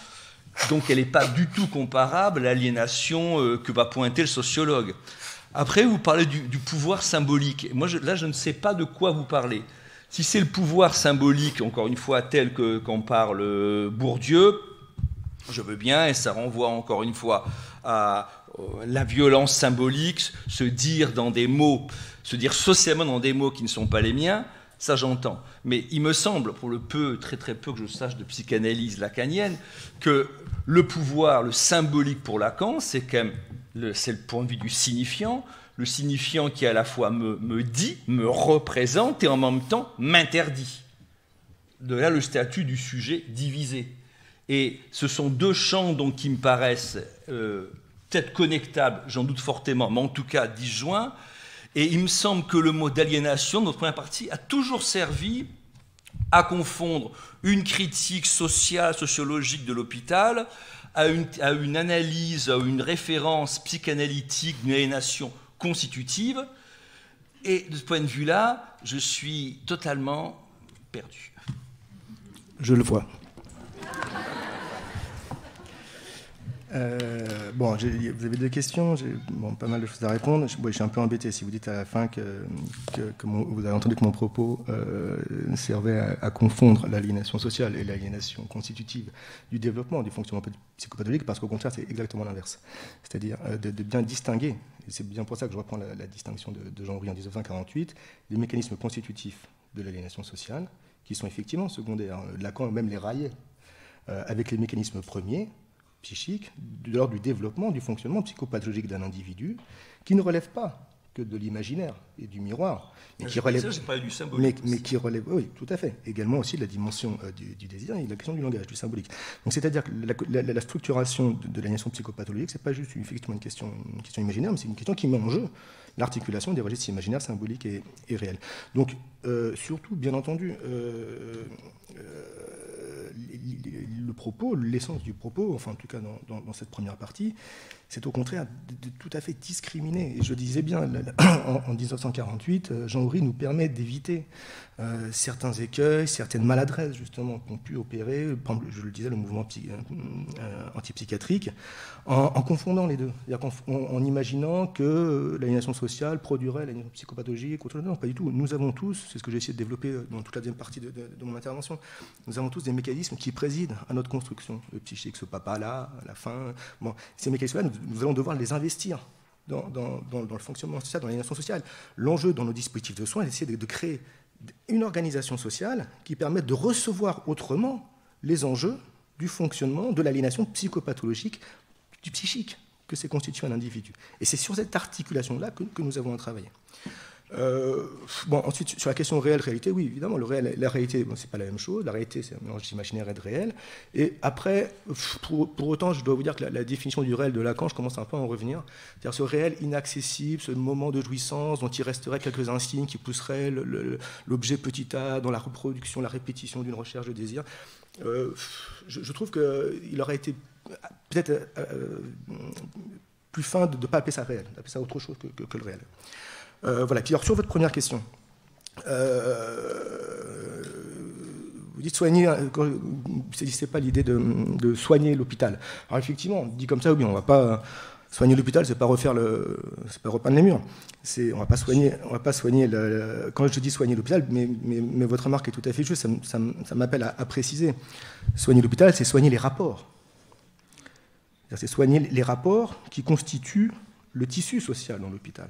donc elle n'est pas du tout comparable à l'aliénation que va pointer le sociologue. Après, vous parlez du pouvoir symbolique. Moi, là, je ne sais pas de quoi vous parlez. Si c'est le pouvoir symbolique, encore une fois, tel qu'en parle Bourdieu, je veux bien, et ça renvoie encore une fois à la violence symbolique, se dire socialement dans des mots qui ne sont pas les miens, ça j'entends. Mais il me semble, pour le peu, très très peu que je sache de psychanalyse lacanienne, que le pouvoir, le symbolique pour Lacan, c'est quand même c'est le point de vue du signifiant, le signifiant qui à la fois me dit, me représente et en même temps m'interdit. De là le statut du sujet divisé. Et ce sont deux champs donc, qui me paraissent peut-être connectables, j'en doute fortement, mais en tout cas disjoints. Et il me semble que le mot d'aliénation, notre première partie, a toujours servi à confondre une critique sociale, sociologique de l'hôpital à une analyse, à une référence psychanalytique d'une aliénation constitutive. Et de ce point de vue-là, je suis totalement perdu. Je le vois. Bon, vous avez des questions, j'ai pas mal de choses à répondre. Je suis un peu embêté si vous dites à la fin que vous avez entendu que mon propos servait à confondre l'aliénation sociale et l'aliénation constitutive du développement, du fonctionnement psychopathologique, parce qu'au contraire, c'est exactement l'inverse. C'est-à-dire de bien distinguer, et c'est bien pour ça que je reprends la distinction de Jean-Bry en 1948, les mécanismes constitutifs de l'aliénation sociale, qui sont effectivement secondaires. Lacan même les raillait. avec les mécanismes premiers, psychiques, de l'ordre du développement, du fonctionnement psychopathologique d'un individu, qui ne relève pas que de l'imaginaire et du miroir, mais qui relève, du symbolique, mais qui relève, oui, tout à fait, également aussi de la dimension du désir et de la question du langage, du symbolique. Donc, c'est-à-dire que la structuration de l'aliénation psychopathologique, c'est pas juste effectivement une question imaginaire, mais c'est une question qui met en jeu l'articulation des registres imaginaires, symboliques et réels. Donc, surtout, bien entendu, le propos, l'essence du propos, enfin en tout cas dans cette première partie, c'est au contraire de tout à fait discriminer. Et je disais bien, en 1948, Jean Oury nous permet d'éviter certains écueils, certaines maladresses justement qu'ont pu opérer, je le disais, le mouvement antipsychiatrique, en confondant les deux, c'est-à-dire en imaginant que l'aliénation sociale produirait l'aliénation psychopathologique. Non, pas du tout. Nous avons tous, c'est ce que j'ai essayé de développer dans toute la deuxième partie de mon intervention, nous avons tous des mécanismes qui président à notre construction psychique. Ce papa-là, à la fin, bon, ces mécanismes-là, nous allons devoir les investir dans le fonctionnement social, dans l'aliénation sociale. L'enjeu dans nos dispositifs de soins, c'est d'essayer de créer une organisation sociale qui permette de recevoir autrement les enjeux du fonctionnement de l'aliénation psychopathologique du psychique que s'est constitué un individu. Et c'est sur cette articulation-là que nous avons à travailler. Ensuite, sur la question réelle-réalité, oui, évidemment, le réel, la réalité, c'est pas la même chose. La réalité, c'est un mélange d'imaginaire et de réel. Et après, pour autant, je dois vous dire que la définition du réel de Lacan, je commence un peu à en revenir. C'est-à-dire ce réel inaccessible, ce moment de jouissance dont il resterait quelques instincts qui pousseraient l'objet petit a dans la reproduction, la répétition d'une recherche de désir. Je trouve qu'il aurait été peut-être plus fin de ne pas appeler ça réel, d'appeler ça autre chose que le réel. Voilà. Puis alors, sur votre première question, vous dites soigner, vous ne saisissez pas l'idée de soigner l'hôpital. Alors effectivement, dit comme ça, oui, on ne va pas soigner l'hôpital, c'est pas pas repeindre les murs. On va pas soigner quand je dis soigner l'hôpital, mais votre remarque est tout à fait juste, ça m'appelle à préciser. Soigner l'hôpital, c'est soigner les rapports. C'est soigner les rapports qui constituent le tissu social dans l'hôpital.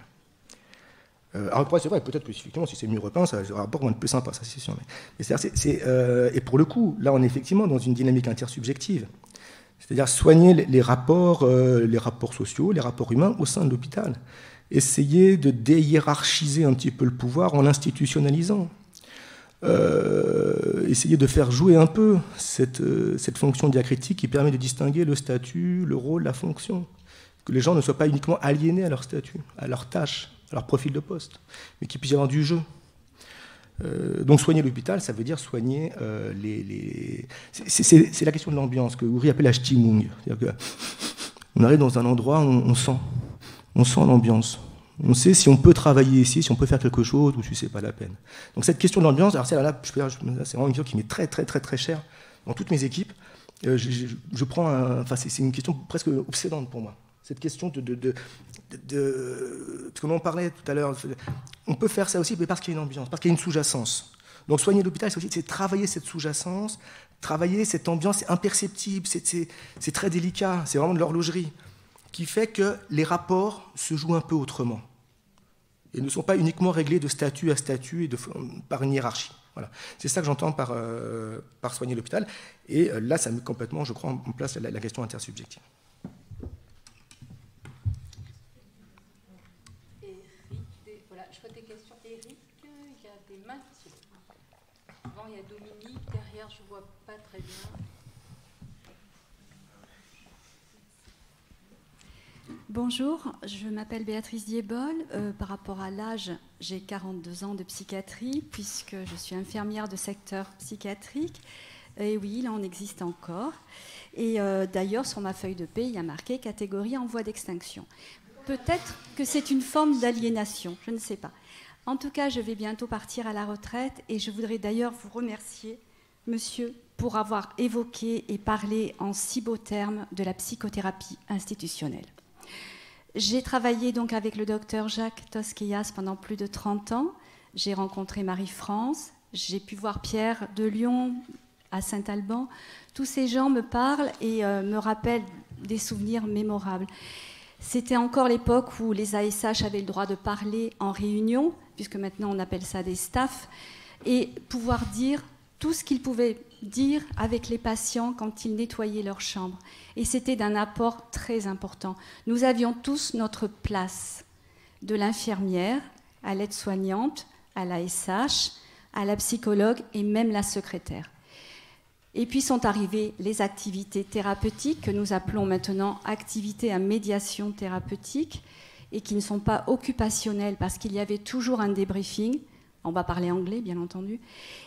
Alors après, c'est vrai, peut-être que effectivement, si c'est mieux repeint, ça un rapport moins plus sympa, ça c'est sûr. Et pour le coup, là, on est effectivement dans une dynamique intersubjective. C'est-à-dire soigner les rapports sociaux, les rapports humains au sein de l'hôpital. Essayer de déhiérarchiser un petit peu le pouvoir en l'institutionnalisant. Essayer de faire jouer un peu cette fonction diacritique qui permet de distinguer le statut, le rôle, la fonction. Que les gens ne soient pas uniquement aliénés à leur statut, à leur tâche, à leur profil de poste, mais qu'il puisse y avoir du jeu. Donc soigner l'hôpital, ça veut dire soigner c'est la question de l'ambiance, que Oury appelle la Stimmung. C'est-à-dire qu'on arrive dans un endroit où on sent l'ambiance. On sait si on peut travailler ici, si on peut faire quelque chose, ou si c'est pas la peine. Donc cette question de l'ambiance, alors c'est vraiment une question qui m'est très très très très chère dans toutes mes équipes. Je prends, c'est une question presque obsédante pour moi. Cette question parce qu'on en parlait tout à l'heure, on peut faire ça aussi, mais parce qu'il y a une ambiance, parce qu'il y a une sous-jacence. Donc soigner l'hôpital, c'est travailler cette sous-jacence, travailler cette ambiance imperceptible, c'est très délicat, c'est vraiment de l'horlogerie, qui fait que les rapports se jouent un peu autrement. Et ne sont pas uniquement réglés de statut à statut et par une hiérarchie. Voilà. C'est ça que j'entends par soigner l'hôpital. Et là, ça met complètement, je crois, en place la question intersubjective. Voilà, je vois des questions. Eric, il y a des mains qui se lèvent. Devant, il y a Dominique. Derrière, je ne vois pas très bien. Bonjour, je m'appelle Béatrice Diebol. Par rapport à l'âge, j'ai 42 ans de psychiatrie, puisque je suis infirmière de secteur psychiatrique. Et oui, là, on existe encore. Et d'ailleurs, sur ma feuille de paie, il y a marqué catégorie en voie d'extinction. Peut-être que c'est une forme d'aliénation, je ne sais pas. En tout cas, je vais bientôt partir à la retraite et je voudrais d'ailleurs vous remercier, monsieur, pour avoir évoqué et parlé en si beaux termes de la psychothérapie institutionnelle. J'ai travaillé donc avec le docteur Jacques Tosquellas pendant plus de 30 ans. J'ai rencontré Marie-France, j'ai pu voir Pierre de Lyon à Saint-Alban. Tous ces gens me parlent et me rappellent des souvenirs mémorables. C'était encore l'époque où les ASH avaient le droit de parler en réunion, puisque maintenant on appelle ça des staffs, et pouvoir dire tout ce qu'ils pouvaient dire avec les patients quand ils nettoyaient leur chambre. Et c'était d'un apport très important. Nous avions tous notre place, de l'infirmière à l'aide-soignante, à la SH, à la psychologue et même la secrétaire. Et puis sont arrivées les activités thérapeutiques que nous appelons maintenant activités à médiation thérapeutique et qui ne sont pas occupationnelles parce qu'il y avait toujours un débriefing. On va parler anglais, bien entendu.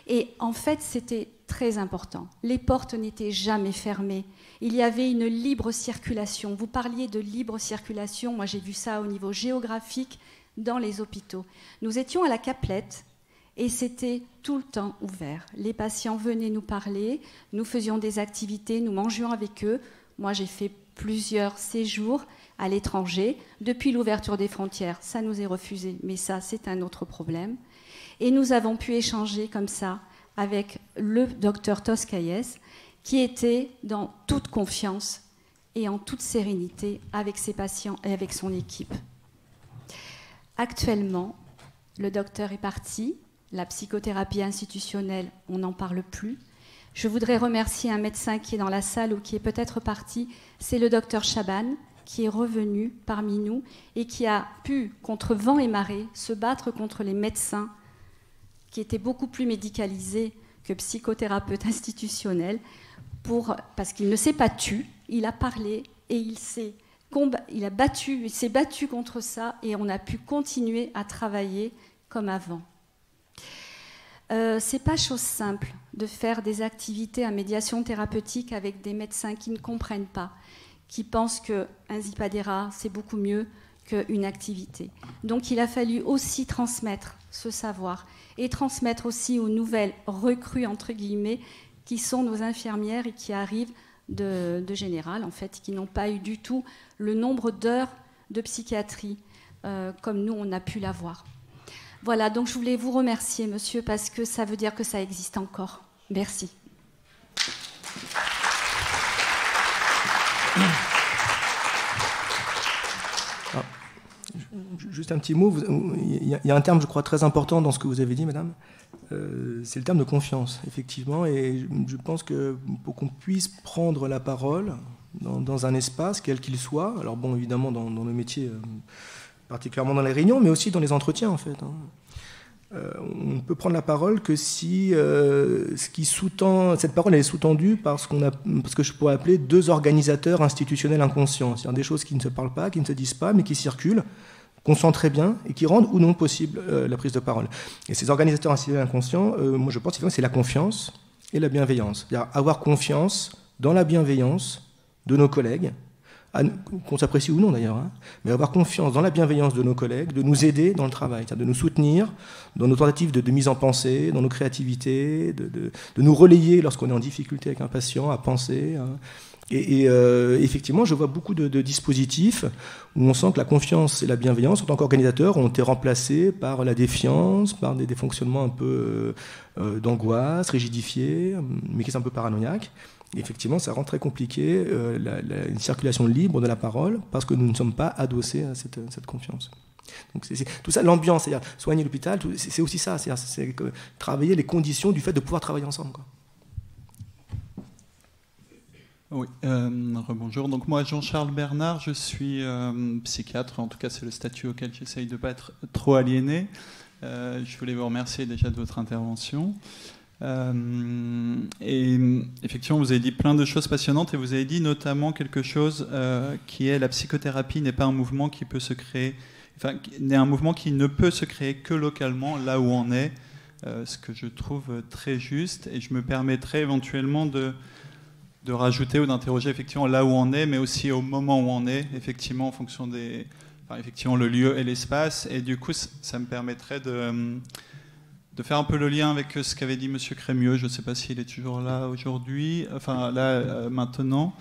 Et en fait, c'était très important. Les portes n'étaient jamais fermées. Il y avait une libre circulation. Vous parliez de libre circulation. Moi, j'ai vu ça au niveau géographique dans les hôpitaux. Nous étions à la Caplette et c'était tout le temps ouvert. Les patients venaient nous parler, nous faisions des activités, nous mangions avec eux. Moi, j'ai fait plusieurs séjours à l'étranger. Depuis l'ouverture des frontières, ça nous est refusé, mais ça, c'est un autre problème. Et nous avons pu échanger comme ça avec le docteur Toscaïès, qui était dans toute confiance et en toute sérénité avec ses patients et avec son équipe. Actuellement, le docteur est parti. La psychothérapie institutionnelle, on n'en parle plus. Je voudrais remercier un médecin qui est dans la salle ou qui est peut-être parti. C'est le docteur Chaban, qui est revenu parmi nous et qui a pu, contre vent et marée, se battre contre les médecins qui étaient beaucoup plus médicalisés que psychothérapeutes institutionnels, parce qu'il ne s'est pas tu, il a parlé et il s'est battu contre ça et on a pu continuer à travailler comme avant. C'est pas chose simple de faire des activités à médiation thérapeutique avec des médecins qui ne comprennent pas, qui pensent qu'un Zipadera, c'est beaucoup mieux qu'une activité. Donc il a fallu aussi transmettre ce savoir et transmettre aussi aux nouvelles recrues, entre guillemets, qui sont nos infirmières et qui arrivent de général, en fait, qui n'ont pas eu du tout le nombre d'heures de psychiatrie comme nous, on a pu l'avoir. Voilà, donc je voulais vous remercier, monsieur, parce que ça veut dire que ça existe encore. Merci. Juste un petit mot, il y a un terme, je crois, très important dans ce que vous avez dit, madame, c'est le terme de confiance, effectivement, et je pense que pour qu'on puisse prendre la parole dans un espace, quel qu'il soit, alors bon, évidemment, dans nos métiers, particulièrement dans les réunions, mais aussi dans les entretiens, en fait, on ne peut prendre la parole que si ce qui sous-tend, cette parole elle est sous-tendue par ce que je pourrais appeler deux organisateurs institutionnels inconscients, c'est-à-dire des choses qui ne se parlent pas, qui ne se disent pas, mais qui circulent, qu'on sent très bien et qui rendent ou non possible la prise de parole. Et ces organisateurs institutionnels inconscients, moi je pense que c'est la confiance et la bienveillance. C'est-à-dire avoir confiance dans la bienveillance de nos collègues, qu'on s'apprécie ou non d'ailleurs, mais avoir confiance dans la bienveillance de nos collègues, de nous aider dans le travail, c'est-à-dire de nous soutenir dans nos tentatives de mise en pensée, dans nos créativités, de nous relayer lorsqu'on est en difficulté avec un patient à penser. Et effectivement, je vois beaucoup de dispositifs où on sent que la confiance et la bienveillance, en tant qu'organisateurs, ont été remplacés par la défiance, par des fonctionnements un peu d'angoisse, rigidifiés, mais qui sont un peu paranoïaques. Et effectivement, ça rend très compliqué une circulation libre de la parole parce que nous ne sommes pas adossés à cette confiance. Donc c'est tout ça, l'ambiance, c'est-à-dire soigner l'hôpital, c'est aussi ça, c'est travailler les conditions du fait de pouvoir travailler ensemble, quoi. Oui, rebonjour. Donc moi, Jean-Charles Bernard, je suis psychiatre, en tout cas c'est le statut auquel j'essaye de ne pas être trop aliéné. Je voulais vous remercier déjà de votre intervention. Et effectivement, vous avez dit plein de choses passionnantes et vous avez dit notamment quelque chose qui est la psychothérapie n'est pas un mouvement qui peut se créer, enfin, n'est un mouvement qui ne peut se créer que localement, là où on est, ce que je trouve très juste. Et je me permettrai éventuellement de rajouter ou d'interroger effectivement là où on est, mais aussi au moment où on est, effectivement en fonction des, enfin, effectivement le lieu et l'espace. Et du coup, ça me permettrait de faire un peu le lien avec ce qu'avait dit Monsieur Crémieux. Je ne sais pas s'il est toujours là aujourd'hui, enfin là maintenant.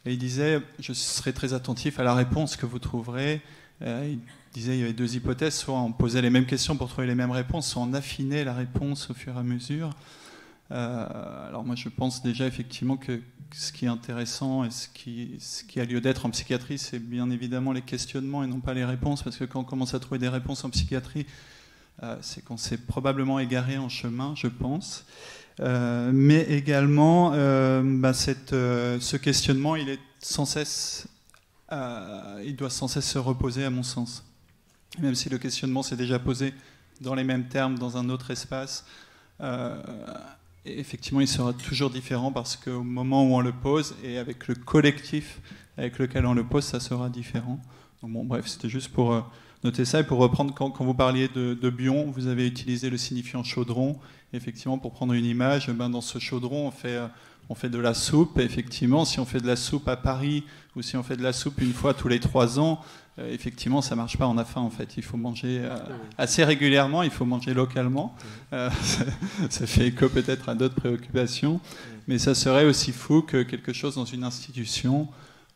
Et il disait, je serai très attentif à la réponse que vous trouverez. Il disait, il y avait deux hypothèses, soit on posait les mêmes questions pour trouver les mêmes réponses, soit on affinait la réponse au fur et à mesure. Alors moi je pense déjà effectivement que ce qui est intéressant et ce qui a lieu d'être en psychiatrie, c'est bien évidemment les questionnements et non pas les réponses, parce que quand on commence à trouver des réponses en psychiatrie, c'est qu'on s'est probablement égaré en chemin, je pense. mais également ce questionnement, il doit sans cesse se reposer, à mon sens. Même si le questionnement s'est déjà posé dans les mêmes termes, dans un autre espace, effectivement, il sera toujours différent parce qu'au moment où on le pose et avec le collectif avec lequel on le pose, ça sera différent. Donc bon, bref, c'était juste pour noter ça. Et pour reprendre, quand vous parliez de Bion, vous avez utilisé le signifiant chaudron. Effectivement, pour prendre une image, dans ce chaudron, on fait de la soupe. Et effectivement, si on fait de la soupe à Paris ou si on fait de la soupe une fois tous les 3 ans, effectivement, ça ne marche pas, on a faim en fait. Il faut manger assez régulièrement, il faut manger localement. Ça fait écho peut-être à d'autres préoccupations, mais ça serait aussi fou que quelque chose dans une institution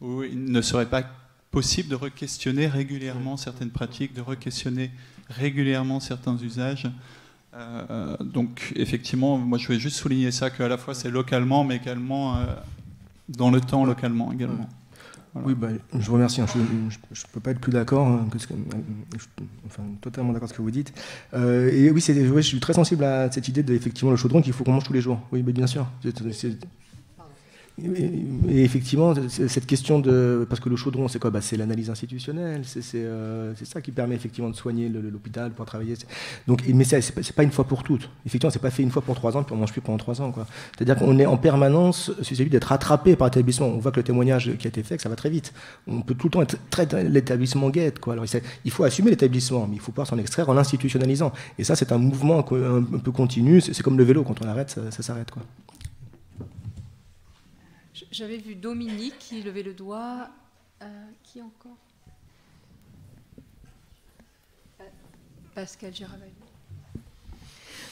où il ne serait pas possible de re-questionner régulièrement certaines pratiques, de re-questionner régulièrement certains usages. Donc effectivement, moi je voulais juste souligner ça, qu'à la fois c'est localement, mais également dans le temps, localement également. Voilà. Oui, je vous remercie. Je ne peux pas être plus d'accord. Totalement d'accord avec ce que vous dites. Et oui, je suis très sensible à cette idée d'effectivement le chaudron qu'il faut qu'on mange tous les jours. Oui, bien sûr. Et effectivement, cette question de... Parce que le chaudron, c'est quoi? C'est l'analyse institutionnelle. C'est ça qui permet effectivement de soigner l'hôpital, pour travailler. Donc, mais c'est pas une fois pour toutes. Effectivement, c'est pas fait une fois pour 3 ans, puis on mange plus pendant 3 ans. C'est-à-dire qu'on est en permanence susceptible d'être rattrapé par l'établissement. On voit que le témoignage qui a été fait, que ça va très vite. On peut tout le temps être l'établissement guette. Alors, il faut assumer l'établissement, mais il faut pouvoir s'en extraire en l'institutionnalisant. Et ça, c'est un mouvement un peu continu. C'est comme le vélo, quand on arrête, ça s'arrête. J'avais vu Dominique qui levait le doigt. Qui encore? Pascal Giravalli.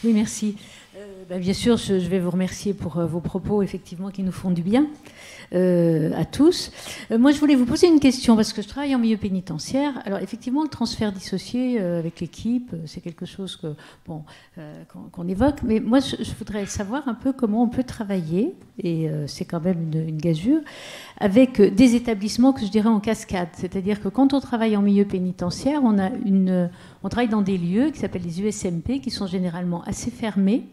Oui, merci. Bien sûr, je vais vous remercier pour vos propos, effectivement, qui nous font du bien à tous. Moi, je voulais vous poser une question, parce que je travaille en milieu pénitentiaire. Alors, effectivement, le transfert dissocié avec l'équipe, c'est quelque chose qu'on évoque. Mais moi, je voudrais savoir un peu comment on peut travailler, et c'est quand même une gageure, avec des établissements que je dirais en cascade. C'est-à-dire que quand on travaille en milieu pénitentiaire, on travaille dans des lieux qui s'appellent les USMP, qui sont généralement assez fermés.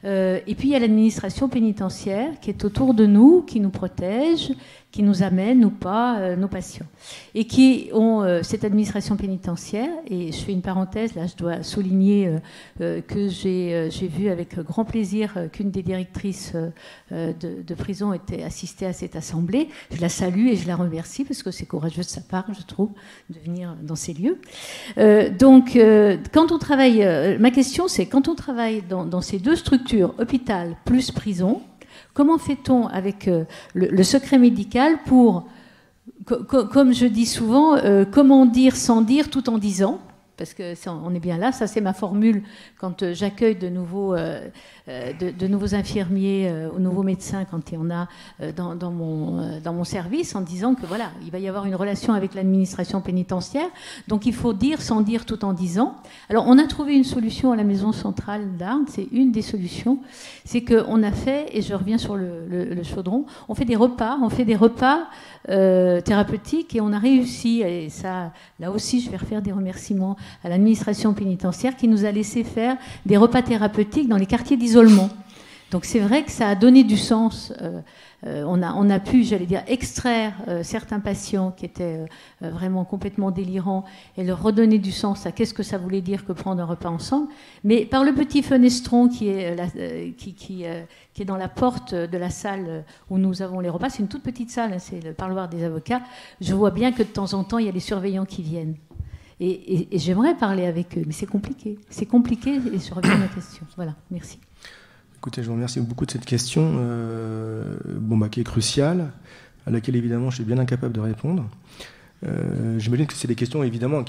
Et puis il y a l'administration pénitentiaire qui est autour de nous, qui nous protège, qui nous amène ou pas nos patients. Et qui ont cette administration pénitentiaire, et je fais une parenthèse, là je dois souligner que j'ai vu avec grand plaisir qu'une des directrices de prison était assistée à cette assemblée. Je la salue et je la remercie parce que c'est courageux de sa part, je trouve, de venir dans ces lieux. Quand on travaille, ma question c'est, quand on travaille dans ces deux structures, hôpital plus prison, comment fait-on avec le secret médical pour, comme je dis souvent, comment dire sans dire tout en disant? Parce qu'on est bien là, ça c'est ma formule quand j'accueille de nouveaux infirmiers ou nouveaux médecins quand il y en a dans mon service, en disant que voilà, il va y avoir une relation avec l'administration pénitentiaire, donc il faut dire sans dire tout en disant. Alors on a trouvé une solution à la maison centrale d'Arles, c'est une des solutions, c'est qu'on a fait, et je reviens sur le chaudron, on fait des repas thérapeutiques, et on a réussi, et ça, là aussi je vais refaire des remerciements à l'administration pénitentiaire qui nous a laissé faire des repas thérapeutiques dans les quartiers d'isolement. Donc c'est vrai que ça a donné du sens. On a pu, j'allais dire, extraire certains patients qui étaient vraiment complètement délirants et leur redonner du sens à qu'est-ce que ça voulait dire que prendre un repas ensemble. Mais par le petit fenestron qui est dans la porte de la salle où nous avons les repas, c'est une toute petite salle, hein, c'est le parloir des avocats, je vois bien que de temps en temps, il y a les surveillants qui viennent. Et j'aimerais parler avec eux, mais c'est compliqué. C'est compliqué, et je reviens à ma question. Voilà, merci. Écoutez, je vous remercie beaucoup de cette question qui est cruciale, à laquelle évidemment je suis bien incapable de répondre. J'imagine que c'est des questions évidemment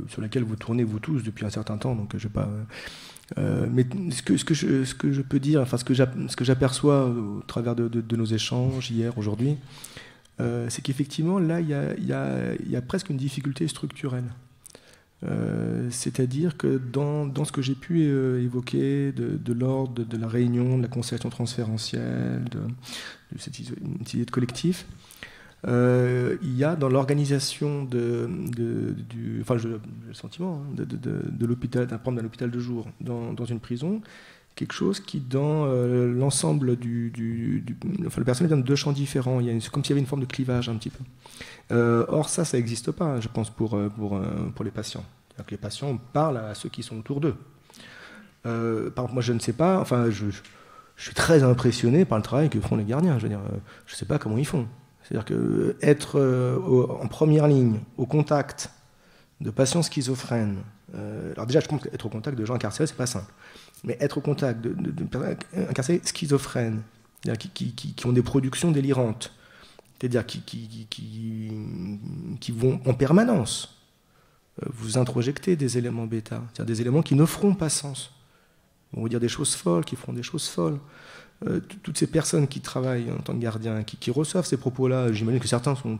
sur lesquelles vous tournez vous tous depuis un certain temps, donc je vais pas. Mais ce que je peux dire, enfin ce que j'aperçois au travers de nos échanges hier, aujourd'hui, c'est qu'effectivement là il y a presque une difficulté structurelle. C'est-à-dire que dans ce que j'ai pu évoquer de l'ordre de la réunion, de la concertation transférentielle, de cette idée de collectif, il y a dans l'organisation le sentiment de l'hôpital, d'un hôpital de jour dans une prison, quelque chose qui, dans l'ensemble enfin, le personnel vient de deux champs différents. C'est comme s'il y avait une forme de clivage un petit peu. Or, ça n'existe pas, je pense, pour les patients. C'est-à-dire que les patients parlent à ceux qui sont autour d'eux. Par exemple, moi, je ne sais pas, enfin, je suis très impressionné par le travail que font les gardiens. Je veux dire, je ne sais pas comment ils font. C'est-à-dire qu'être en première ligne, au contact de patients schizophrènes, alors déjà, je pense qu'être au contact de gens incarcérés, c'est pas simple. Mais être au contact de personnes incarcérées schizophrènes, qui ont des productions délirantes, c'est-à-dire qui vont en permanence vous introjecter des éléments bêta, c'est-à-dire des éléments qui ne feront pas sens. Ils vont vous dire des choses folles, qui feront des choses folles. Toutes ces personnes qui travaillent en tant que gardiens, qui reçoivent ces propos-là, j'imagine que certains sont de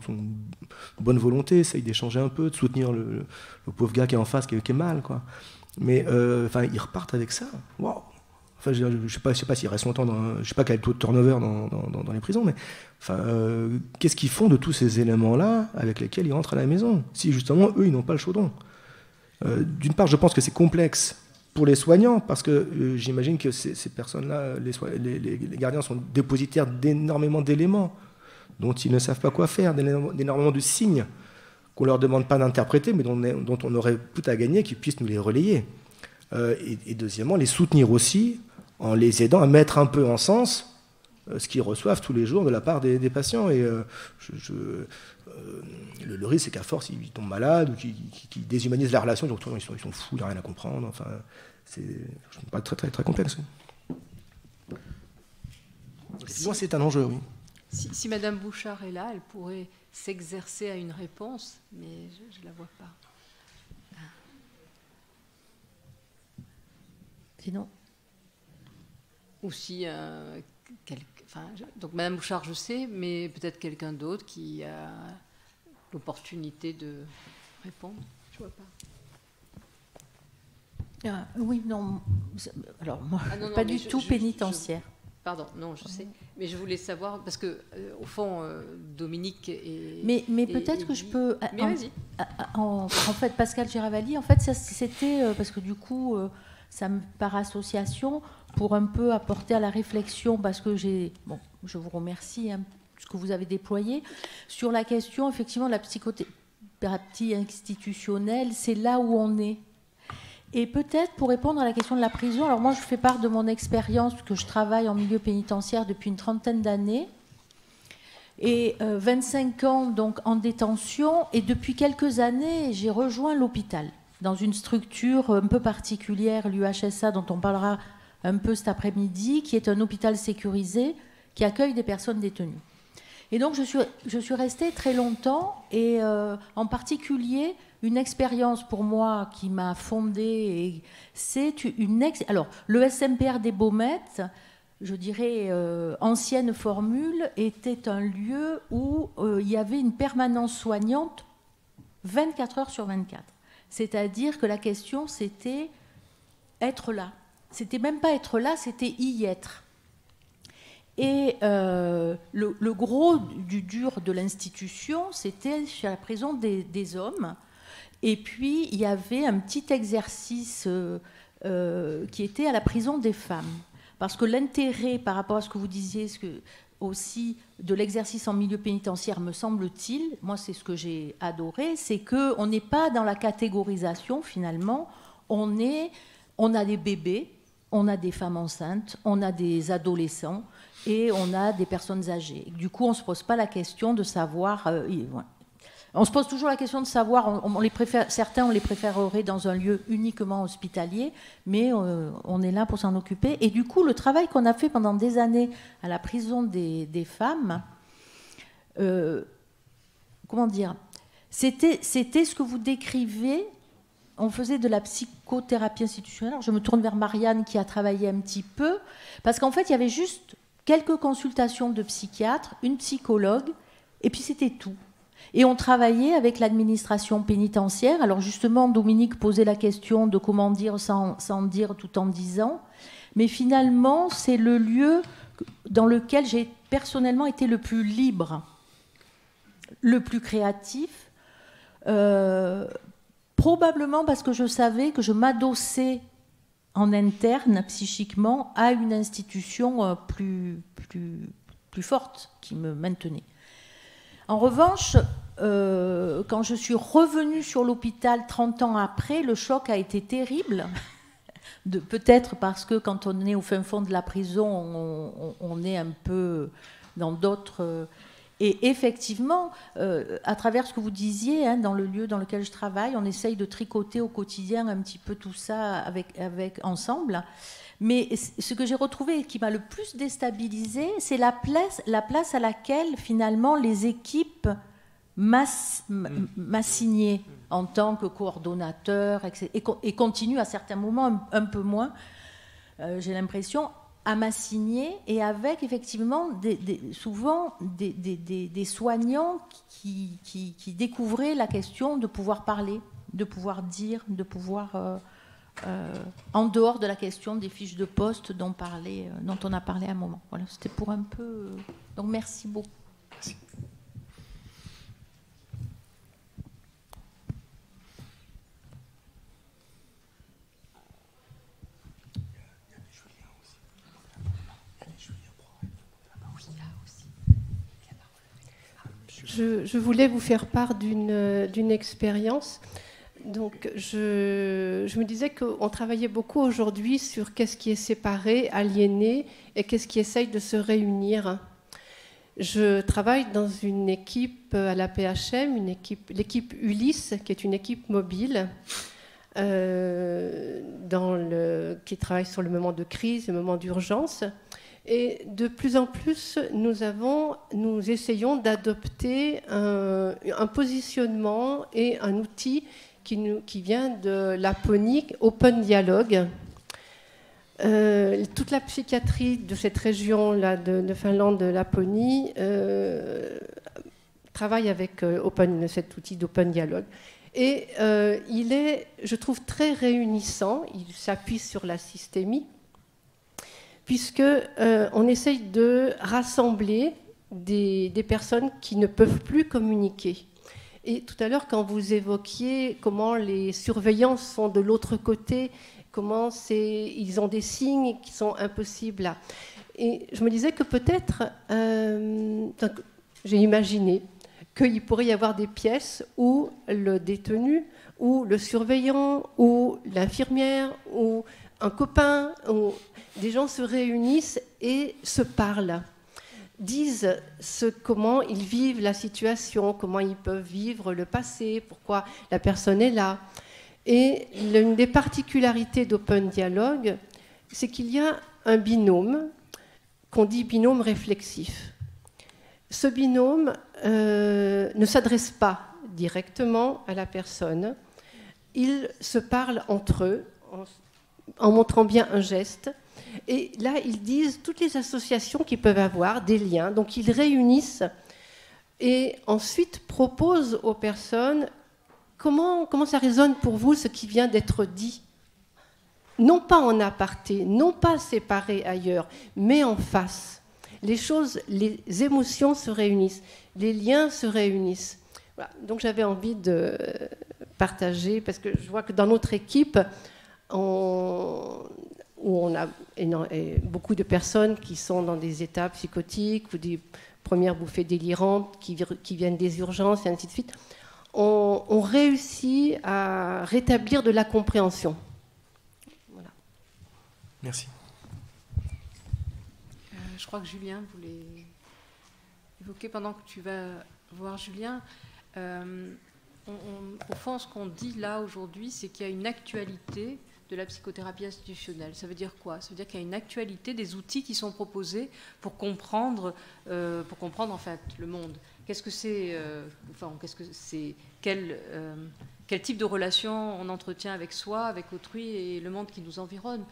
bonne volonté, essayent d'échanger un peu, de soutenir le pauvre gars qui est en face, qui est mal, quoi. Mais enfin, ils repartent avec ça. Waouh! Enfin, je ne sais pas s'ils restent longtemps, je ne sais pas quel est le taux de turnover dans les prisons, mais enfin, qu'est-ce qu'ils font de tous ces éléments-là avec lesquels ils rentrent à la maison, si justement, eux, ils n'ont pas le chaudron? D'une part, je pense que c'est complexe pour les soignants, parce que j'imagine que ces personnes-là, les gardiens sont dépositaires d'énormément d'éléments dont ils ne savent pas quoi faire, d'énormément de signes qu'on ne leur demande pas d'interpréter, mais dont on aurait tout à gagner qu'ils puissent nous les relayer. Et deuxièmement, les soutenir aussi, en les aidant à mettre un peu en sens ce qu'ils reçoivent tous les jours de la part des patients. Et le risque, c'est qu'à force, ils tombent malades ou qu'ils déshumanisent la relation, donc ils sont fous, il n'y a rien à comprendre. Enfin, c'est pas très, très, très complexe. Effectivement, c'est un enjeu, oui. Si Madame Bouchard est là, elle pourrait s'exercer à une réponse, mais je ne la vois pas. Sinon. Ou si donc Madame Bouchard, je sais, mais peut-être quelqu'un d'autre qui a l'opportunité de répondre. Je vois pas. Oui, non. Alors moi, non, pas du tout pénitentiaire. Pardon, non, je sais. Mais je voulais savoir, parce que, au fond, Dominique et... Mais peut-être que je peux... Mais vas-y. En fait, Pascal Giravalli, en fait, c'était... parce que du coup, ça me par association, pour un peu apporter à la réflexion, parce que Bon, je vous remercie, ce que vous avez déployé. Sur la question, effectivement, de la psychothérapie institutionnelle, c'est là où on est. Et peut-être pour répondre à la question de la prison, alors moi je fais part de mon expérience, parce que je travaille en milieu pénitentiaire depuis une trentaine d'années, et 25 ans donc en détention, et depuis quelques années j'ai rejoint l'hôpital, dans une structure un peu particulière, l'UHSA, dont on parlera un peu cet après-midi, qui est un hôpital sécurisé, qui accueille des personnes détenues. Et donc je suis restée très longtemps, et en particulier... Une expérience pour moi qui m'a fondée, c'est alors le SMPR des Baumettes, je dirais ancienne formule, était un lieu où il y avait une permanence soignante 24 heures sur 24. C'est-à-dire que la question c'était être là. C'était même pas être là, c'était y être. Et le gros du dur de l'institution, c'était chez la prison des hommes. Et puis, il y avait un petit exercice qui était à la prison des femmes. Parce que l'intérêt, par rapport à ce que vous disiez aussi, de l'exercice en milieu pénitentiaire, me semble-t-il, moi c'est ce que j'ai adoré, c'est qu'on n'est pas dans la catégorisation, finalement. On a des bébés, on a des femmes enceintes, on a des adolescents et on a des personnes âgées. Du coup, on ne se pose pas la question de savoir... On se pose toujours la question de savoir, certains on les préférerait dans un lieu uniquement hospitalier, mais on est là pour s'en occuper. Et du coup, le travail qu'on a fait pendant des années à la prison des femmes, comment dire, c'était ce que vous décrivez. On faisait de la psychothérapie institutionnelle. Alors, je me tourne vers Marianne qui a travaillé un petit peu, parce qu'en fait, il y avait juste quelques consultations de psychiatres, une psychologue, et puis c'était tout. Et on travaillait avec l'administration pénitentiaire. Alors justement, Dominique posait la question de comment dire sans dire tout en disant. Mais finalement, c'est le lieu dans lequel j'ai personnellement été le plus libre, le plus créatif. Probablement parce que je savais que je m'adossais en interne, psychiquement, à une institution plus forte qui me maintenait. En revanche, quand je suis revenue sur l'hôpital 30 ans après, le choc a été terrible. Peut-être parce que quand on est au fin fond de la prison, on est un peu dans d'autres... Et effectivement, à travers ce que vous disiez, hein, dans le lieu dans lequel je travaille, on essaye de tricoter au quotidien un petit peu tout ça ensemble. Mais ce que j'ai retrouvé et qui m'a le plus déstabilisée, c'est la place à laquelle, finalement, les équipes m'assignaient en tant que coordonnateur, et continuent à certains moments un peu moins, j'ai l'impression, à m'assigner, et avec effectivement souvent des soignants qui découvraient la question de pouvoir parler, de pouvoir dire, de pouvoir, en dehors de la question des fiches de poste dont on a parlé à un moment. Voilà, c'était pour un peu... Donc merci beaucoup. Merci. Je voulais vous faire part d'une expérience. Donc, je me disais qu'on travaillait beaucoup aujourd'hui sur qu'est-ce qui est séparé, aliéné, et qu'est-ce qui essaye de se réunir. Je travaille dans une équipe à la PHM, l'équipe Ulysse, qui est une équipe mobile, qui travaille sur le moment de crise, le moment d'urgence. Et de plus en plus, nous essayons d'adopter un positionnement et un outil qui vient de Laponie, Open Dialogue. Toute la psychiatrie de cette région-là, de Finlande, de Laponie, travaille avec cet outil d'Open Dialogue. Et il est, je trouve, très réunissant. Il s'appuie sur la systémie, puisqu'on essaye de rassembler des personnes qui ne peuvent plus communiquer. Et tout à l'heure, quand vous évoquiez comment les surveillants sont de l'autre côté, comment ils ont des signes qui sont impossibles là. Et je me disais que peut-être, j'ai imaginé qu'il pourrait y avoir des pièces où le détenu, ou le surveillant, ou l'infirmière, ou un copain, où des gens se réunissent et se parlent, disent comment ils vivent la situation, comment ils peuvent vivre le passé, pourquoi la personne est là. Et l'une des particularités d'Open Dialogue, c'est qu'il y a un binôme, qu'on dit binôme réflexif. Ce binôme ne s'adresse pas directement à la personne, ils se parlent entre eux, en montrant bien un geste. Et là, ils disent toutes les associations qu'ils peuvent avoir, des liens. Donc, ils réunissent et ensuite proposent aux personnes comment ça résonne pour vous ce qui vient d'être dit. Non pas en aparté, non pas séparé ailleurs, mais en face. Les émotions se réunissent, les liens se réunissent. Voilà. Donc, j'avais envie de partager, parce que je vois que dans notre équipe, où on a beaucoup de personnes qui sont dans des états psychotiques ou des premières bouffées délirantes qui viennent des urgences et ainsi de suite, on réussit à rétablir de la compréhension. Voilà. Merci. Je crois que Julien voulait évoquer, pendant que tu vas voir Julien, au fond, ce qu'on dit là aujourd'hui, c'est qu'il y a une actualité de la psychothérapie institutionnelle. Ça veut dire quoi? Ça veut dire qu'il y a une actualité des outils qui sont proposés pour comprendre en fait le monde. Qu'est-ce que c'est quel type de relation on entretient avec soi, avec autrui et le monde qui nous environne?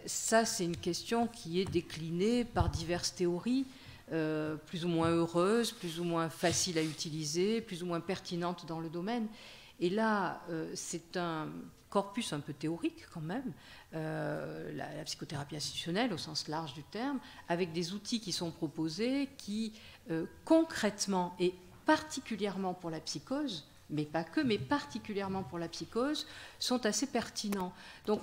Ça, c'est une question qui est déclinée par diverses théories, plus ou moins heureuses, plus ou moins faciles à utiliser, plus ou moins pertinentes dans le domaine. Et là, c'est un corpus un peu théorique quand même, la psychothérapie institutionnelle au sens large du terme, avec des outils qui sont proposés qui, concrètement et particulièrement pour la psychose, mais pas que, mais particulièrement pour la psychose, sont assez pertinents. Donc,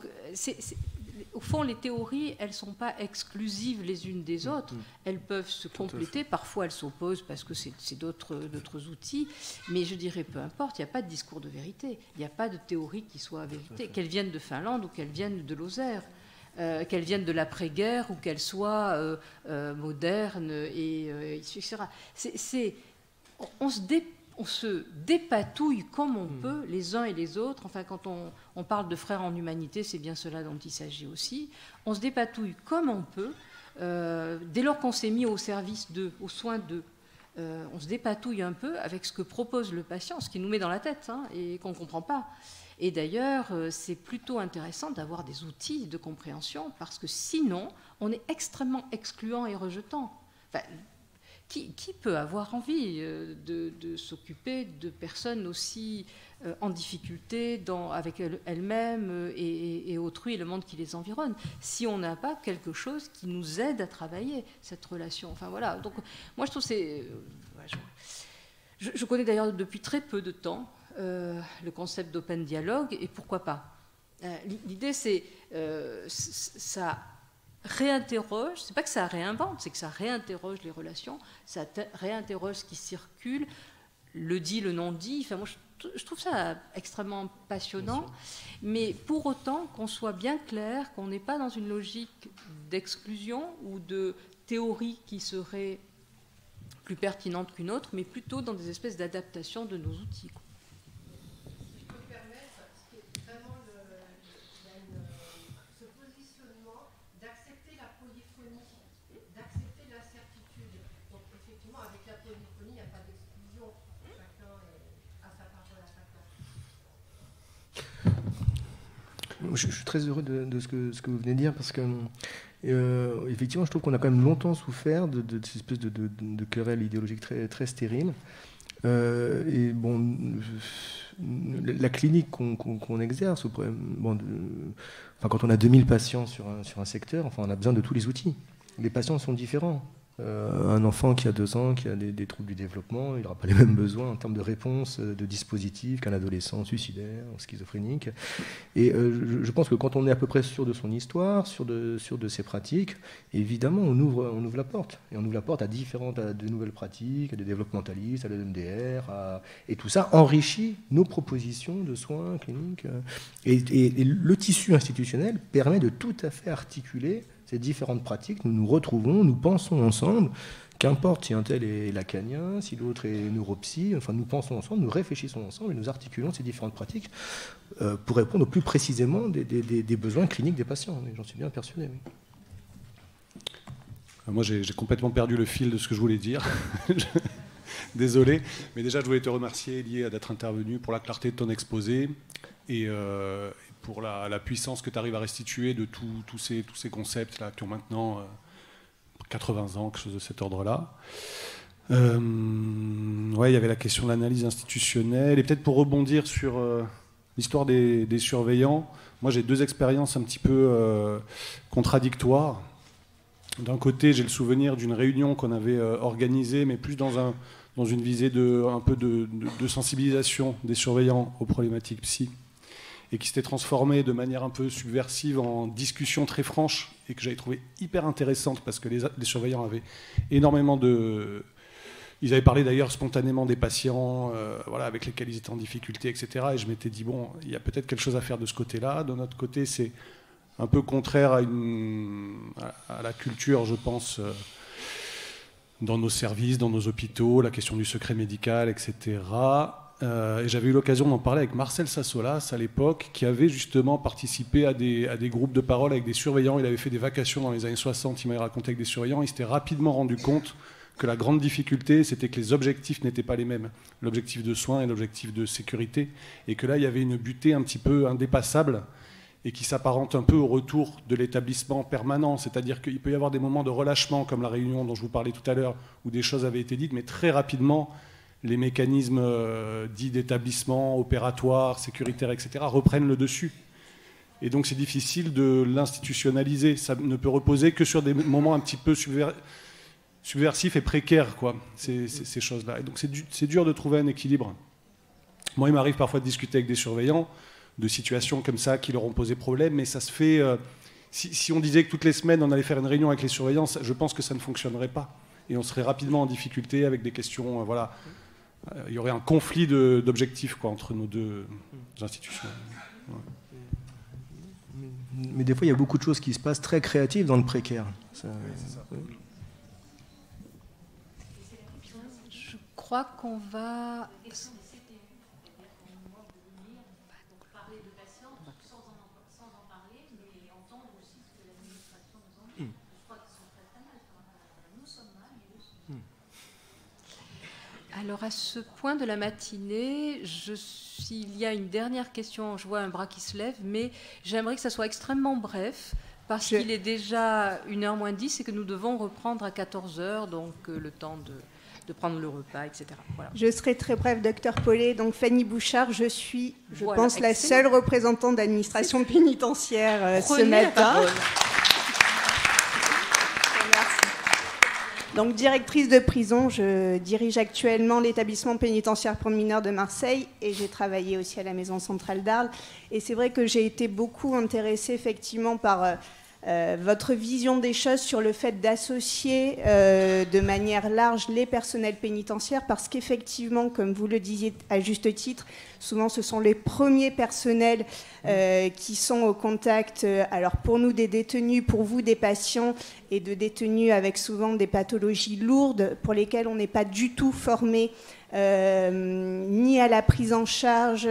au fond, les théories, elles ne sont pas exclusives les unes des autres. Elles peuvent se compléter. Parfois, elles s'opposent parce que c'est d'autres outils. Mais je dirais, peu importe, il n'y a pas de discours de vérité. Il n'y a pas de théorie qui soit vérité. Qu'elles viennent de Finlande ou qu'elles viennent de Lozère. Qu'elles viennent de l'après-guerre ou qu'elles soient modernes, etc. On se dépatouille comme on peut, les uns et les autres. Enfin, quand on parle de frères en humanité, c'est bien cela dont il s'agit aussi. On se dépatouille comme on peut, dès lors qu'on s'est mis au service d'eux, aux soins d'eux. On se dépatouille un peu avec ce que propose le patient, ce qu'il nous met dans la tête, et qu'on ne comprend pas. Et d'ailleurs, c'est plutôt intéressant d'avoir des outils de compréhension, parce que sinon, on est extrêmement excluant et rejetant. Enfin, qui peut avoir envie de s'occuper de personnes aussi en difficulté avec elles-mêmes et autrui et le monde qui les environne, si on n'a pas quelque chose qui nous aide à travailler cette relation. Enfin voilà. Donc moi je trouve je connais d'ailleurs depuis très peu de temps le concept d'open dialogue, et pourquoi pas. L'idée c'est ça réinterroge, c'est pas que ça réinvente, c'est que ça réinterroge les relations, ça réinterroge ce qui circule, le dit, le non-dit. Enfin, moi, je trouve ça extrêmement passionnant, mais pour autant qu'on soit bien clair, qu'on n'est pas dans une logique d'exclusion ou de théorie qui serait plus pertinente qu'une autre, mais plutôt dans des espèces d'adaptation de nos outils. Je suis très heureux de ce que vous venez de dire, parce que effectivement, je trouve qu'on a quand même longtemps souffert de cette espèce de querelle idéologique très, très stérile. Et bon, la clinique qu'on exerce, quand on a 2000 patients sur un secteur, on a besoin de tous les outils. Les patients sont différents. Un enfant qui a 2 ans, qui a des troubles du développement, il n'aura pas les mêmes besoins en termes de réponse, de dispositifs qu'un adolescent suicidaire ou schizophrénique. Et je pense que quand on est à peu près sûr de son histoire, sûr de ses pratiques, évidemment, on ouvre la porte. Et on ouvre la porte à de nouvelles pratiques, à des développementalistes, à l'EMDR, et tout ça enrichit nos propositions de soins cliniques. Et le tissu institutionnel permet de tout à fait articuler ces différentes pratiques. Nous nous retrouvons, nous pensons ensemble, qu'importe si un tel est lacanien, si l'autre est neuropsy, enfin nous pensons ensemble, nous réfléchissons ensemble et nous articulons ces différentes pratiques pour répondre plus précisément des besoins cliniques des patients. J'en suis bien persuadé. Oui. Moi j'ai complètement perdu le fil de ce que je voulais dire. Désolé, mais déjà je voulais te remercier, Elie, d'être intervenu, pour la clarté de ton exposé et pour la puissance que tu arrives à restituer de tous ces concepts là, qui ont maintenant 80 ans, quelque chose de cet ordre-là. Ouais, il y avait la question de l'analyse institutionnelle. Et peut-être pour rebondir sur l'histoire des surveillants, moi j'ai 2 expériences un petit peu contradictoires. D'un côté, j'ai le souvenir d'une réunion qu'on avait organisée, mais plus dans une visée un peu de sensibilisation des surveillants aux problématiques psy, et qui s'était transformée de manière un peu subversive en discussion très franche, et que j'avais trouvé hyper intéressante, parce que les surveillants avaient énormément de... Ils avaient parlé d'ailleurs spontanément des patients avec lesquels ils étaient en difficulté, etc. Et je m'étais dit, bon, il y a peut-être quelque chose à faire de ce côté-là. De notre côté, c'est un peu contraire à la culture, je pense, dans nos services, dans nos hôpitaux, la question du secret médical, etc. Et j'avais eu l'occasion d'en parler avec Marcel Sassolas à l'époque, qui avait justement participé à des groupes de parole avec des surveillants. Il avait fait des vacations dans les années 60, il m'avait raconté avec des surveillants. Il s'était rapidement rendu compte que la grande difficulté, c'était que les objectifs n'étaient pas les mêmes. L'objectif de soins et l'objectif de sécurité. Et que là, il y avait une butée un petit peu indépassable, et qui s'apparente un peu au retour de l'établissement permanent. C'est-à-dire qu'il peut y avoir des moments de relâchement, comme la réunion dont je vous parlais tout à l'heure, où des choses avaient été dites, mais très rapidement, les mécanismes dits d'établissement, opératoires, sécuritaires, etc., reprennent le dessus. Et donc c'est difficile de l'institutionnaliser. Ça ne peut reposer que sur des moments un petit peu subversifs et précaires, quoi, ces choses-là. Et donc c'est dur de trouver un équilibre. Moi, il m'arrive parfois de discuter avec des surveillants de situations comme ça qui leur ont posé problème, mais ça se fait si on disait que toutes les semaines on allait faire une réunion avec les surveillants, je pense que ça ne fonctionnerait pas. Et on serait rapidement en difficulté avec des questions, voilà. Il y aurait un conflit d'objectifs entre nos deux institutions. Ouais. Mais des fois, il y a beaucoup de choses qui se passent très créatives dans le précaire. Je crois qu'on va... Alors à ce point de la matinée, s'il y a une dernière question, je vois un bras qui se lève, mais j'aimerais que ça soit extrêmement bref, parce qu'il est déjà 1h moins 10 et que nous devons reprendre à 14h, donc le temps de prendre le repas, etc. Voilà. Je serai très bref, docteur Paulet. Donc Fanny Bouchard, je suis, je Voilà, pense, la seule représentante d'administration pénitentiaire ce matin. Donc, directrice de prison, je dirige actuellement l'établissement pénitentiaire pour mineurs de Marseille et j'ai travaillé aussi à la Maison centrale d'Arles. Et c'est vrai que j'ai été beaucoup intéressée effectivement par votre vision des choses sur le fait d'associer de manière large les personnels pénitentiaires parce qu'effectivement, comme vous le disiez à juste titre, souvent ce sont les premiers personnels qui sont au contact, alors pour nous des détenus, pour vous des patients et de détenus avec souvent des pathologies lourdes pour lesquelles on n'est pas du tout formé ni à la prise en charge,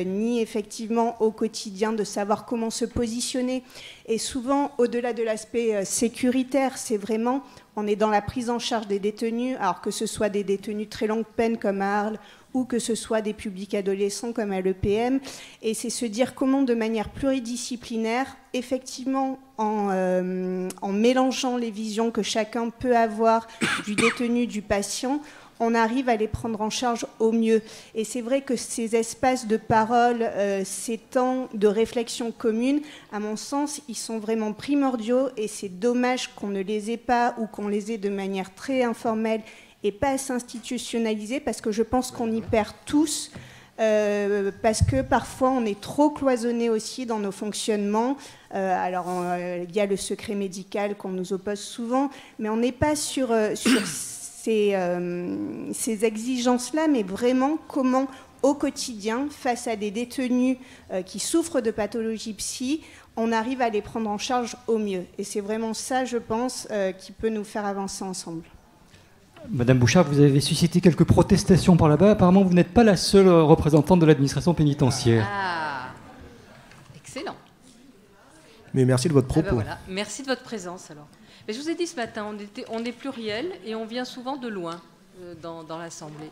ni effectivement au quotidien de savoir comment se positionner. Et souvent, au-delà de l'aspect sécuritaire, c'est vraiment, on est dans la prise en charge des détenus, alors que ce soit des détenus très longue peine comme à Arles, ou que ce soit des publics adolescents comme à l'EPM. Et c'est se dire comment, de manière pluridisciplinaire, effectivement, en mélangeant les visions que chacun peut avoir du détenu, du patient, on arrive à les prendre en charge au mieux. Et c'est vrai que ces espaces de parole, ces temps de réflexion commune, à mon sens, ils sont vraiment primordiaux et c'est dommage qu'on ne les ait pas ou qu'on les ait de manière très informelle et pas s'institutionnaliser parce que je pense qu'on y perd tous. Parce que parfois on est trop cloisonné aussi dans nos fonctionnements. Alors il y a le secret médical qu'on nous oppose souvent, mais on n'est pas sur ces exigences-là, mais vraiment comment, au quotidien, face à des détenus qui souffrent de pathologies psy, on arrive à les prendre en charge au mieux. Et c'est vraiment ça, je pense, qui peut nous faire avancer ensemble. Madame Bouchard, vous avez suscité quelques protestations par là-bas. Apparemment, vous n'êtes pas la seule représentante de l'administration pénitentiaire. Ah, excellent. Mais merci de votre propos. Ah ben voilà. Merci de votre présence alors. Mais je vous ai dit ce matin, on est pluriel et on vient souvent de loin dans l'Assemblée.